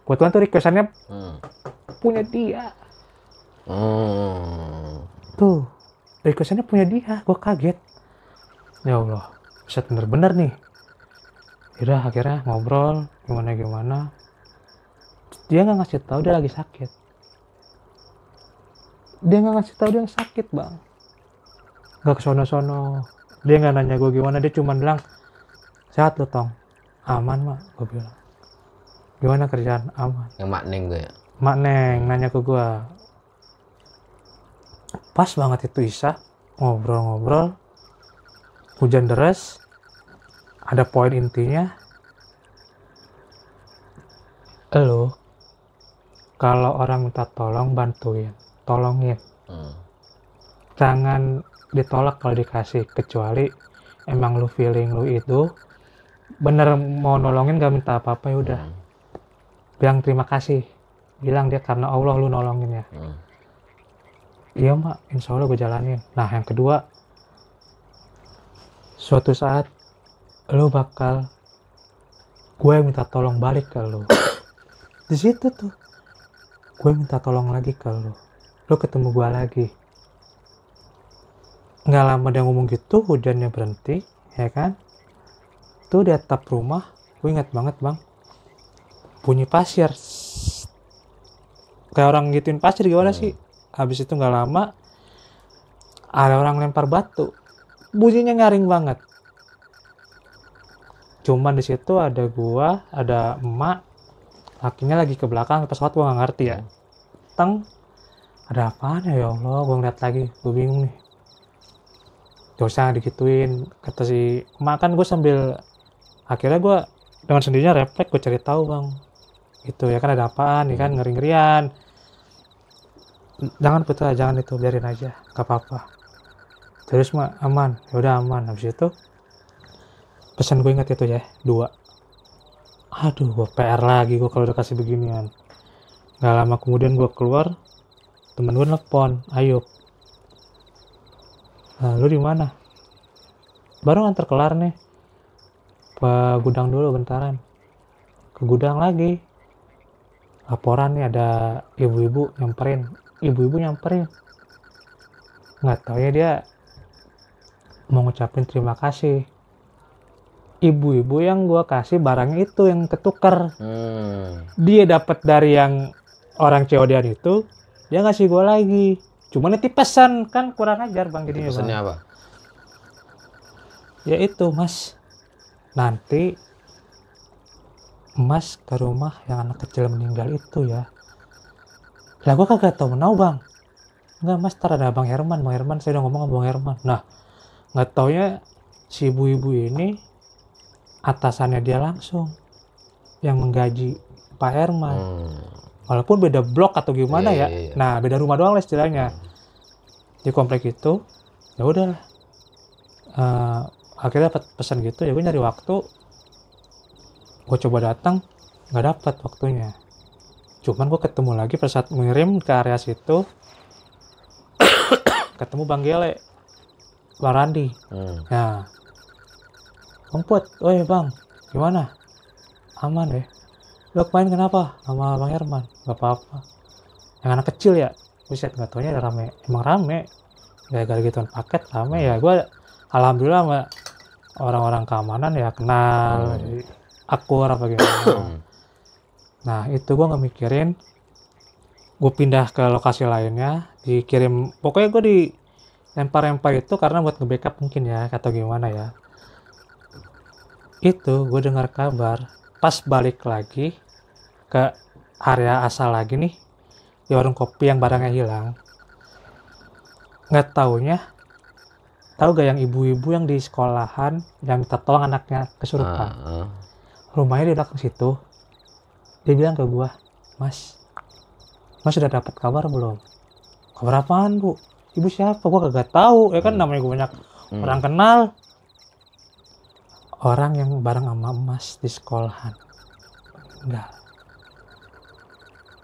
Kebetulan tuh requestannya punya dia. Tuh, requestannya punya dia. Gue kaget. Ya Allah, bisa bener-bener nih. Yaudah akhirnya ngobrol, gimana. Dia nggak ngasih tahu dia lagi sakit. Dia nggak ngasih tahu dia sakit bang. Nggak kesono-sono. Dia nggak nanya gue gimana, dia cuma bilang, sehat lo tong, aman mak, gue bilang. Gimana kerjaan? Aman. Yang Mak Neng tuh ya? Mak Neng nanya ke gue. Pas banget itu Isa, ngobrol-ngobrol, hujan deras, ada poin intinya, lo kalau orang minta tolong bantuin, tolongin. Jangan ditolak kalau dikasih, kecuali emang lu feeling lu itu bener mau nolongin gak minta apa-apa ya udah. Bilang terima kasih, bilang dia karena Allah lu nolongin ya. Iya mak, insya Allah gue jalanin. Nah yang kedua, suatu saat lu bakal gue minta tolong balik ke lu. Di situ tuh gue minta tolong lagi ke lu ketemu gue lagi. Nggak lama dia ngomong gitu, hujannya berhenti, ya kan? Tuh di atap rumah, gue ingat banget bang, bunyi pasir. Kayak orang gituin pasir gimana sih? Habis itu nggak lama, ada orang lempar batu. Bunyinya nyaring banget. Cuman di situ ada gua, ada emak, lakinya lagi ke belakang, pesawat gua nggak ngerti ya. Teng, ada apaan ya Allah? Gua ngeliat lagi, gue bingung nih. Gak usah digituin, kata si emak kan. Gue sambil, akhirnya gue dengan sendirinya refleks, gue cari tahu bang, gitu ya kan, ada apaan nih kan, ngeri-ngerian. Jangan putar, jangan itu, biarin aja, gak apa-apa. Terus mah aman, ya udah aman. Habis itu pesan gue ingat itu ya, 2. Aduh, gue PR lagi gue kalau udah kasih beginian. Gak lama kemudian gue keluar, temen gue nelfon, Ayub. Nah, lu di mana? Baru nganter kelar nih. Ke gudang dulu bentaran. Ke gudang lagi. Laporan nih ada ibu-ibu nyamperin. Nggak tahu ya dia mau ngucapin terima kasih. ibu-ibu yang gue kasih barangnya itu yang ketuker. Dia dapat dari yang orang COD-an itu, dia ngasih gue lagi. Cuman itu pesan, kan kurang ajar bang jadinya. Pesannya Bang. apa? Ya itu mas, nanti mas ke rumah yang anak kecil meninggal itu ya. Lah gue kagak tahu menau bang. Enggak mas, ntar ada Bang Herman. Bang Herman, saya udah ngomong sama Bang Herman. Nah, nggak taunya si ibu-ibu ini atasannya dia langsung yang menggaji Pak Herman. Walaupun beda blok atau gimana ya. Iya. Nah, beda rumah doang lah istilahnya. Di komplek itu, ya udahlah. Akhirnya dapat pesan gitu, ya gue nyari waktu. Gue coba datang, nggak dapat waktunya. Cuman gue ketemu lagi pada saat mengirim ke area situ. Ketemu Bang Gele, Bang Randi. Nah, Bang Put, oi Bang, gimana? Aman deh. Lo kemarin kenapa sama Bang Herman? Gak apa-apa. Yang anak kecil ya? Buset, gak taunya ada rame. Emang rame. Gara-gara gituan paket rame ya. Gue alhamdulillah sama orang-orang keamanan ya kenal. Akur apa gimana. Nah, itu gue gak mikirin. Gue pindah ke lokasi lainnya, dikirim, pokoknya gue di lempar-lempar itu karena buat nge-backup mungkin ya, atau gimana ya. Itu gue dengar kabar, pas balik lagi ke area asal lagi nih, di warung kopi yang barangnya hilang. Nggak taunya, tahu gak yang ibu-ibu yang di sekolahan, yang minta tolong anaknya kesurupan. Rumahnya di belakang situ, dia bilang ke gue, Mas sudah dapat kabar belum? Kabar apaan bu? Ibu siapa? Gue kagak tahu. Ya kan namanya gue banyak orang kenal. Orang yang bareng sama Mas di sekolahan. Enggak.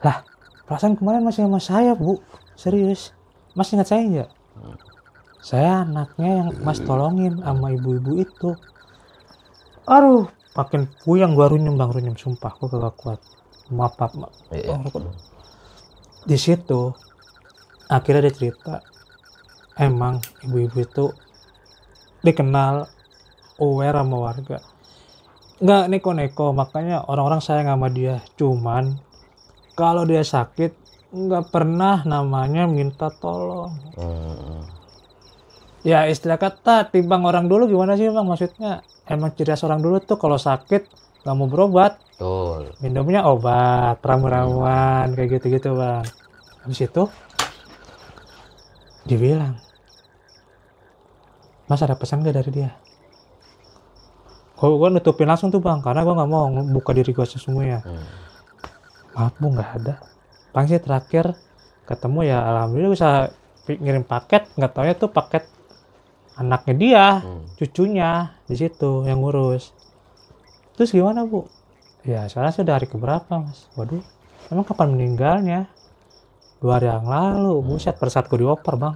Lah, perasaan kemarin masih sama saya bu. Serius. Mas ingat saya enggak? Saya anaknya yang Mas tolongin sama ibu-ibu itu. Aduh, makin puyeng gue runyem bang, runyem sumpah. Gue kagak kuat. Maaf. Di situ akhirnya dia cerita emang ibu-ibu itu dikenal aware sama warga, nggak neko-neko, makanya orang-orang sayang sama dia. Cuman kalau dia sakit nggak pernah namanya minta tolong. Ya istilah kata timbang orang dulu gimana sih bang, maksudnya emang ciri khas orang dulu tuh kalau sakit nggak mau berobat. Betul. Minumnya obat, ramu-ramuan, kayak gitu-gitu bang. Habis itu, dibilang, Mas ada pesan gak dari dia? Gue nutupin langsung tuh bang, karena gue gak mau buka diri gue sesungguhnya. Maaf bu, gak ada. Bang sih terakhir ketemu ya alhamdulillah bisa ngirim paket, nggak taunya tuh paket anaknya dia, cucunya di situ yang ngurus. Terus gimana bu? Ya sekarang sudah hari keberapa mas? Waduh, emang kapan meninggalnya? 2 hari yang lalu. Buset, pada saat gue dioper bang.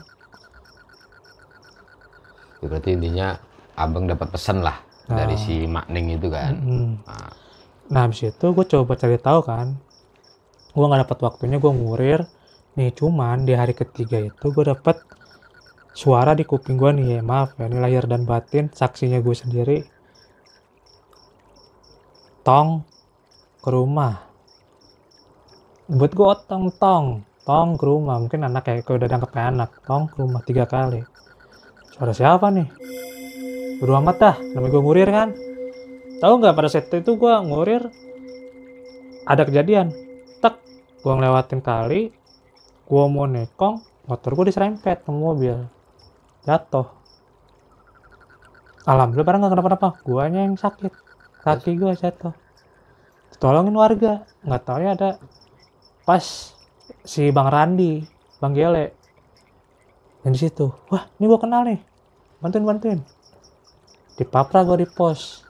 Ya, berarti intinya abang dapat pesan lah dari si Makning itu kan. Nah habis itu gue coba cari tahu kan. Gue nggak dapat waktunya, gue ngurir. Nih cuman di hari ketiga itu gue dapat suara di kuping gue nih. Ya, maaf ya, ini lahir dan batin, saksinya gue sendiri. Tong ke rumah. Buat gue tong ke rumah. Mungkin anak kayak udah dianggap kayak anak. Tong ke rumah 3 kali. Suara siapa nih? Bodo amat dah, namanya gue ngurir kan. Tahu nggak pada saat itu gue ngurir ada kejadian. Tek, gue ngelewatin kali, gue mau nekong, motor gue diserempet ke mobil, jatuh. Alhamdulillah barang nggak kenapa-napa, guanya yang sakit, kaki gue jatuh. Tolongin warga, nggak tahu ya ada pas si Bang Randi, Bang Gele, yang di situ. Wah, ini gue kenal nih, bantuin. Dipapra gue di pos.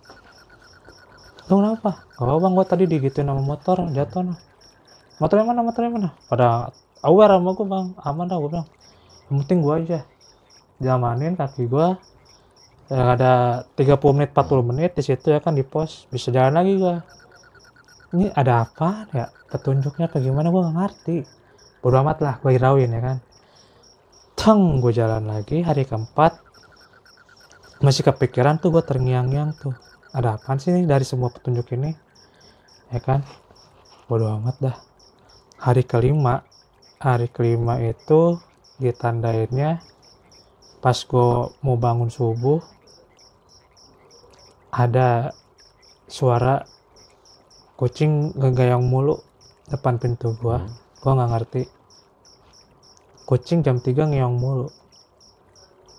Lu kenapa? Oh bang, gue tadi digituin sama motor, jatuh nah. Motornya mana? Pada aware sama gue bang, aman dah gue bilang. Yang penting gue aja jamanin kaki gue. Ya, ada 30 menit, 40 menit di situ ya kan di pos, bisa jalan lagi gue. Ini ada apa ya? Petunjuknya apa gimana gue gak ngerti. Bodo amat lah, gue hirauin ya kan. Teng, gue jalan lagi hari keempat. Masih kepikiran tuh gue terngiang-ngiang tuh. ada apaan sih nih dari semua petunjuk ini, ya kan. Bodo amat dah. Hari kelima itu ditandainnya pas gue mau bangun subuh, ada suara kucing ngegayang mulu depan pintu gue. Gue nggak ngerti, kucing jam 3 ngeong mulu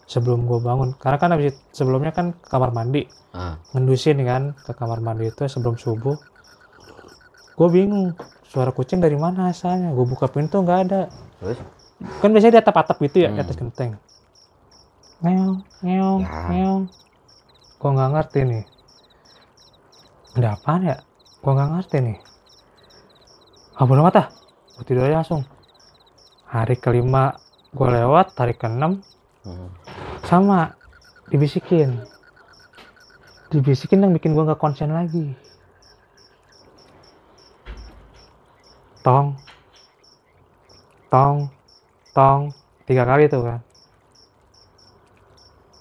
sebelum gue bangun, karena kan habis sebelumnya kan ke kamar mandi, ngendusin kan ke kamar mandi itu sebelum subuh. Gue bingung suara kucing dari mana asalnya. Gue buka pintu nggak ada. Terus? Kan biasanya di atap-atap gitu ya, di atas genteng. Ngeong, ngeong, ngeong. Gue nggak ngerti nih. Ada apaan ya? Gue nggak ngerti nih. Bodo amat ah. Gue tidur aja langsung. Hari kelima gue lewat, hari keenam sama dibisikin yang bikin gue nggak konsen lagi. Tong, tong, tong, 3 kali tuh kan.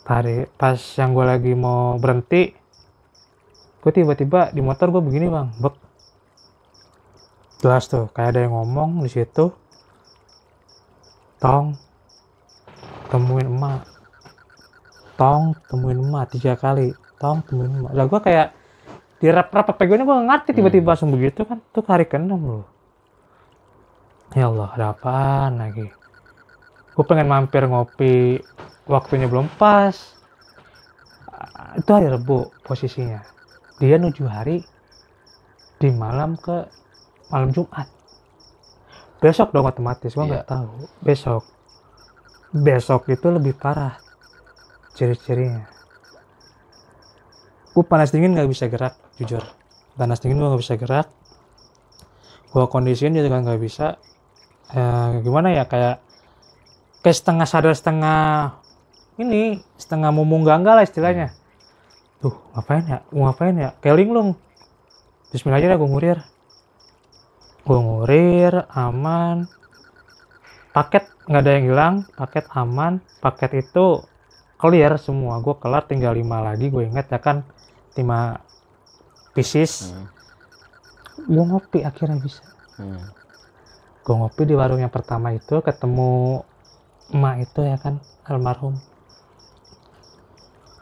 Tadi pas yang gue lagi mau berhenti, gue tiba-tiba di motor gue begini bang, bek. Jelas tuh kayak ada yang ngomong di situ. Tong, temuin emak. Tong, temuin emak 3 kali. Tong, temuin emak. Lah gue kayak di rap-rap pegangnya gue ngerti tiba-tiba langsung begitu kan. Tuh hari ke-6 loh. Ya Allah, ada apaan lagi? Gue pengen mampir ngopi, waktunya belum pas. Itu hari Rebo posisinya. Dia nuju hari di malam ke malam Jumat. Besok dong otomatis, gue nggak tahu. Besok itu lebih parah ciri-cirinya. Gue panas dingin nggak bisa gerak, jujur. Panas dingin gue nggak bisa gerak. Gue kondisiin juga nggak bisa. Gimana ya, kayak setengah sadar setengah mumung ganggal lah istilahnya. Tuh ngapain ya, kayak linglung. Bismillah aja dah gue ngurir aman, paket nggak ada yang hilang, paket aman, paket itu clear semua. Gue kelar, tinggal 5 lagi. Gue ingat ya kan 5 pieces. Gue ngopi akhirnya bisa. Gue ngopi di warung yang pertama itu, ketemu emak itu ya kan, almarhum.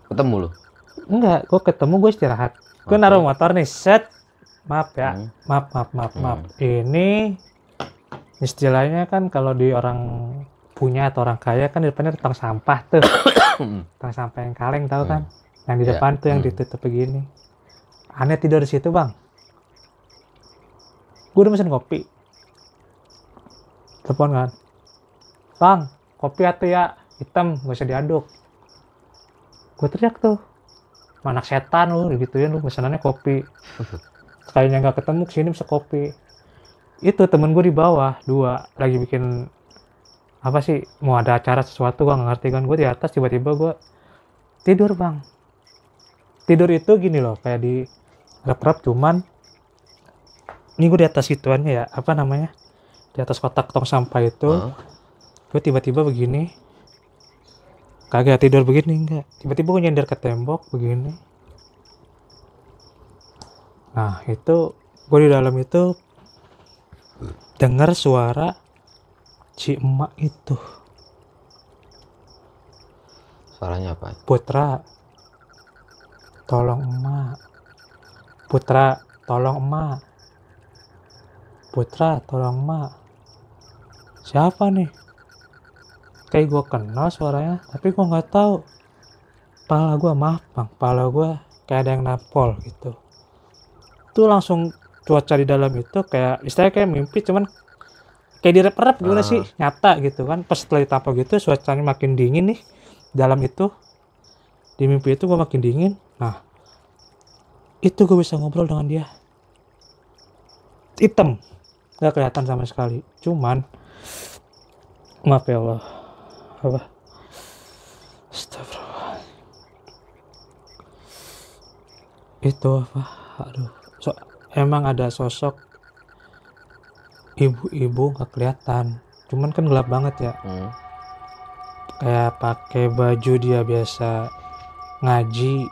Ketemu lu? Enggak, gue ketemu, gue istirahat. Gue naruh motor nih, set. Maaf ya, maaf. Ini istilahnya kan kalau di orang punya atau orang kaya kan di depannya tong sampah tuh. Tong sampah yang kaleng, tahu kan? Yang di depan tuh yang ditutup begini. Aneh tidur di situ bang. Gue udah pesen kopi. Telepon kan, bang, kopi atuh ya, hitam, gak usah diaduk. Gue teriak tuh, anak setan lu, digituin lu, pesanannya kopi. Sekalinya nggak ketemu kesini bisa kopi. Itu temen gue di bawah 2 lagi bikin apa sih, mau ada acara sesuatu, gue nggak ngerti kan. Gue di atas, tiba-tiba gue tidur bang. Tidur itu gini loh, kayak di rap-rap, cuman ini gue di atas gituannya ya, apa namanya, di atas kotak tong sampah itu. Gue tiba-tiba begini, kagak tidur begini, enggak, tiba-tiba gue nyender ke tembok begini. Nah itu gue di dalam itu dengar suara si emak itu. Suaranya apa? Putra, tolong emak. Putra, tolong emak. Putra, tolong emak. Siapa nih? Kayak gue kenal suaranya, tapi gue nggak tahu. Pala gue, maaf bang, pala gue kayak ada yang nampol gitu. Tuh langsung cuaca di dalam itu kayak istilahnya kayak mimpi, cuman kayak direp-rep gimana sih, nyata gitu kan. Pas setelah ditampol gitu, cuacanya makin dingin nih dalam itu. Di mimpi itu gue makin dingin. Nah itu gue bisa ngobrol dengan dia. Hitam, nggak kelihatan sama sekali, cuman maaf ya Allah, apa, astagfirullah, itu apa, aduh, emang ada sosok ibu-ibu nggak kelihatan, cuman kan gelap banget ya. Kayak pakai baju dia biasa ngaji,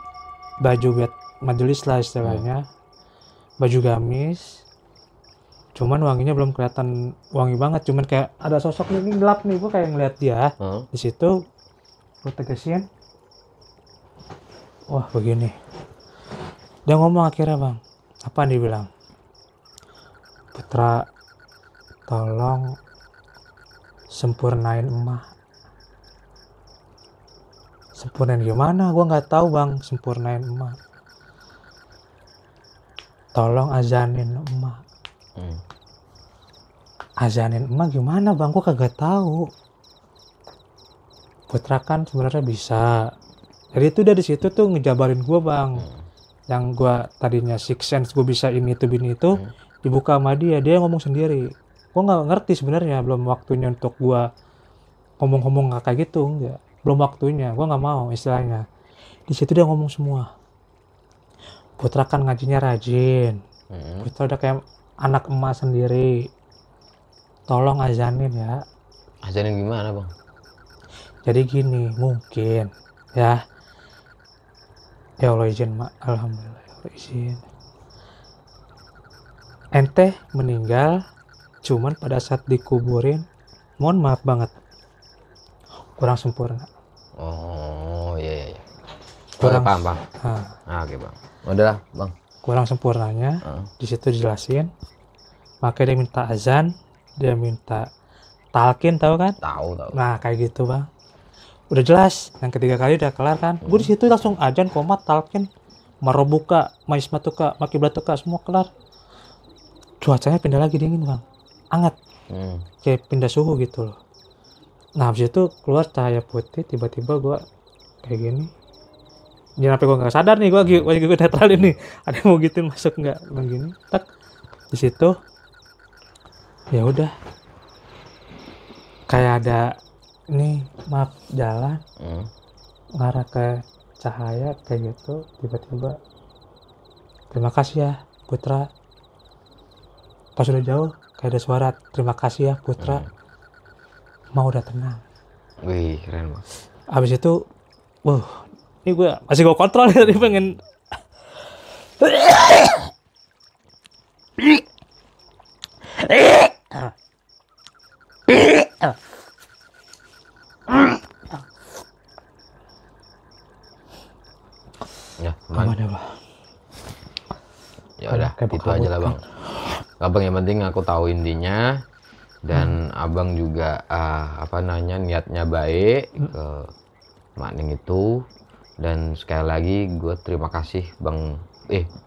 baju buat majelis lah istilahnya, baju gamis, cuman wanginya belum kelihatan wangi banget, cuman kayak ada sosok ini gelap nih, gue kayak ngeliat dia. Di situ gue tegesin, wah begini. Dia ngomong akhirnya, Bang, apa dia bilang, Putra, tolong sempurnain emak. Sempurnain gimana? Gue nggak tahu, Bang. Sempurnain emak. Tolong azanin emak. Azanin emak gimana, Bang? Gue kagak tahu. Putra kan sebenarnya bisa. Jadi itu dari situ tuh ngejabarin gue, Bang. Yang gue tadinya six sense gue bisa ini itu dibuka sama dia. Dia ngomong sendiri. Gue nggak ngerti sebenarnya, belum waktunya untuk gue ngomong-ngomong kayak gitu, enggak. Belum waktunya, gue nggak mau istilahnya. Di situ dia ngomong semua. Putra kan ngajinya rajin. Putra udah kayak anak emak sendiri. Tolong azanin ya. Azanin gimana, Bang? Jadi gini, mungkin ya. Ya Allah izin, Mak. Alhamdulillah, ya Allah izin. Ente meninggal cuman pada saat dikuburin, mohon maaf banget, kurang sempurna. Oh, iya. Kurang paham. Oke, Bang. Udahlah, Bang. Kurang sempurnanya, di situ dijelasin. Makanya dia minta azan, dia minta talqin, tahu kan? Tahu. Nah, kayak gitu, Bang. Udah jelas, yang ketiga kali udah kelar kan. Gue di situ langsung azan, komat, talqin, marobuka, maismatuka, makiblatuka, semua kelar. Cuacanya pindah lagi dingin, Bang. Hangat. Kayak pindah suhu gitu loh. Nah, habis itu keluar cahaya putih, tiba-tiba gue kayak gini. Jangan sampai gue nggak sadar nih, gue netral ini. Ada yang mau gituin masuk nggak? Begini, tak. Di situ, ya udah. Kayak ada nih, maaf, jalan ngarah ke cahaya kayak gitu. Tiba-tiba, terima kasih ya Putra. Pas udah jauh kayak ada suara, terima kasih ya Putra. Mau udah tenang. Wih, keren, Bang. Abis itu, ini gue masih gue kontrol ya, tadi pengen. Ya, aman. Ya udah, itu aja lah, Bang. Abang yang penting aku tahu intinya, dan abang juga niatnya baik ke Makning itu. Dan sekali lagi gue terima kasih, Bang.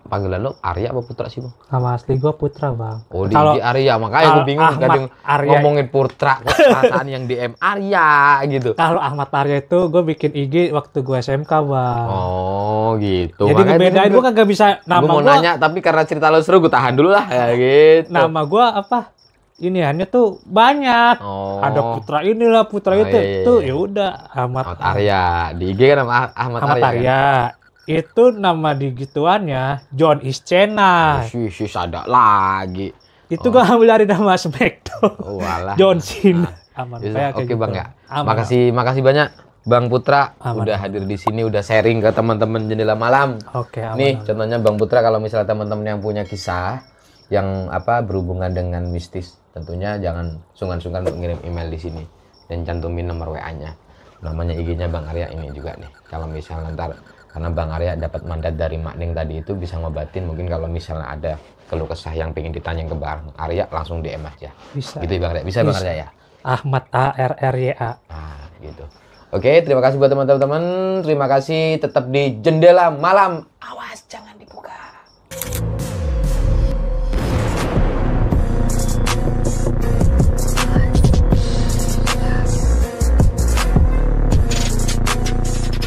Panggilan lo Arya apa Putra sih, Bang? Nama asli gue Putra, Bang. Oh, di Arya, makanya gue bingung kadang ngomongin Putra perasaan yang DM Arya gitu. Kalau Ahmad Arya itu gue bikin IG waktu gue SMK, Bang. Oh, gitu. Jadi ngebedain gue kagak bisa nama gue. Gue mau nanya, tapi karena cerita lo seru gue tahan dulu lah ya gitu. Nama gue apa? Iniannya tuh banyak. Ada Putra inilah, Putra itu. Iya. Tuh ya udah Ahmad Arya. Di IG kan nama Ahmad Arya. Kan? Itu nama digituannya John Iscena. Ada lagi. Itu gue ambil dari nama Smackdown. John Cena. Oke, Bang ya. Makasih banyak Bang Putra udah hadir di sini, udah sharing ke teman-teman Jendela Malam. Oke, nih contohnya Bang Putra, kalau misalnya teman-teman yang punya kisah yang berhubungan dengan mistis, tentunya jangan sungkan-sungkan untuk ngirim email di sini dan cantumin nomor WA-nya. Namanya IG-nya Bang Arya ini juga nih. Kalau misalnya ntar, karena Bang Arya dapat mandat dari Makning tadi itu bisa ngobatin, mungkin kalau misalnya ada keluh kesah yang pengen ditanya ke Bang Arya, langsung DM aja. Bisa. Gitu ya Bang Arya? Bisa Bang Arya ya? Ahmad ARRYA. Gitu. Oke, terima kasih buat teman-teman. Terima kasih, tetap di Jendela Malam. Awas jangan dibuka.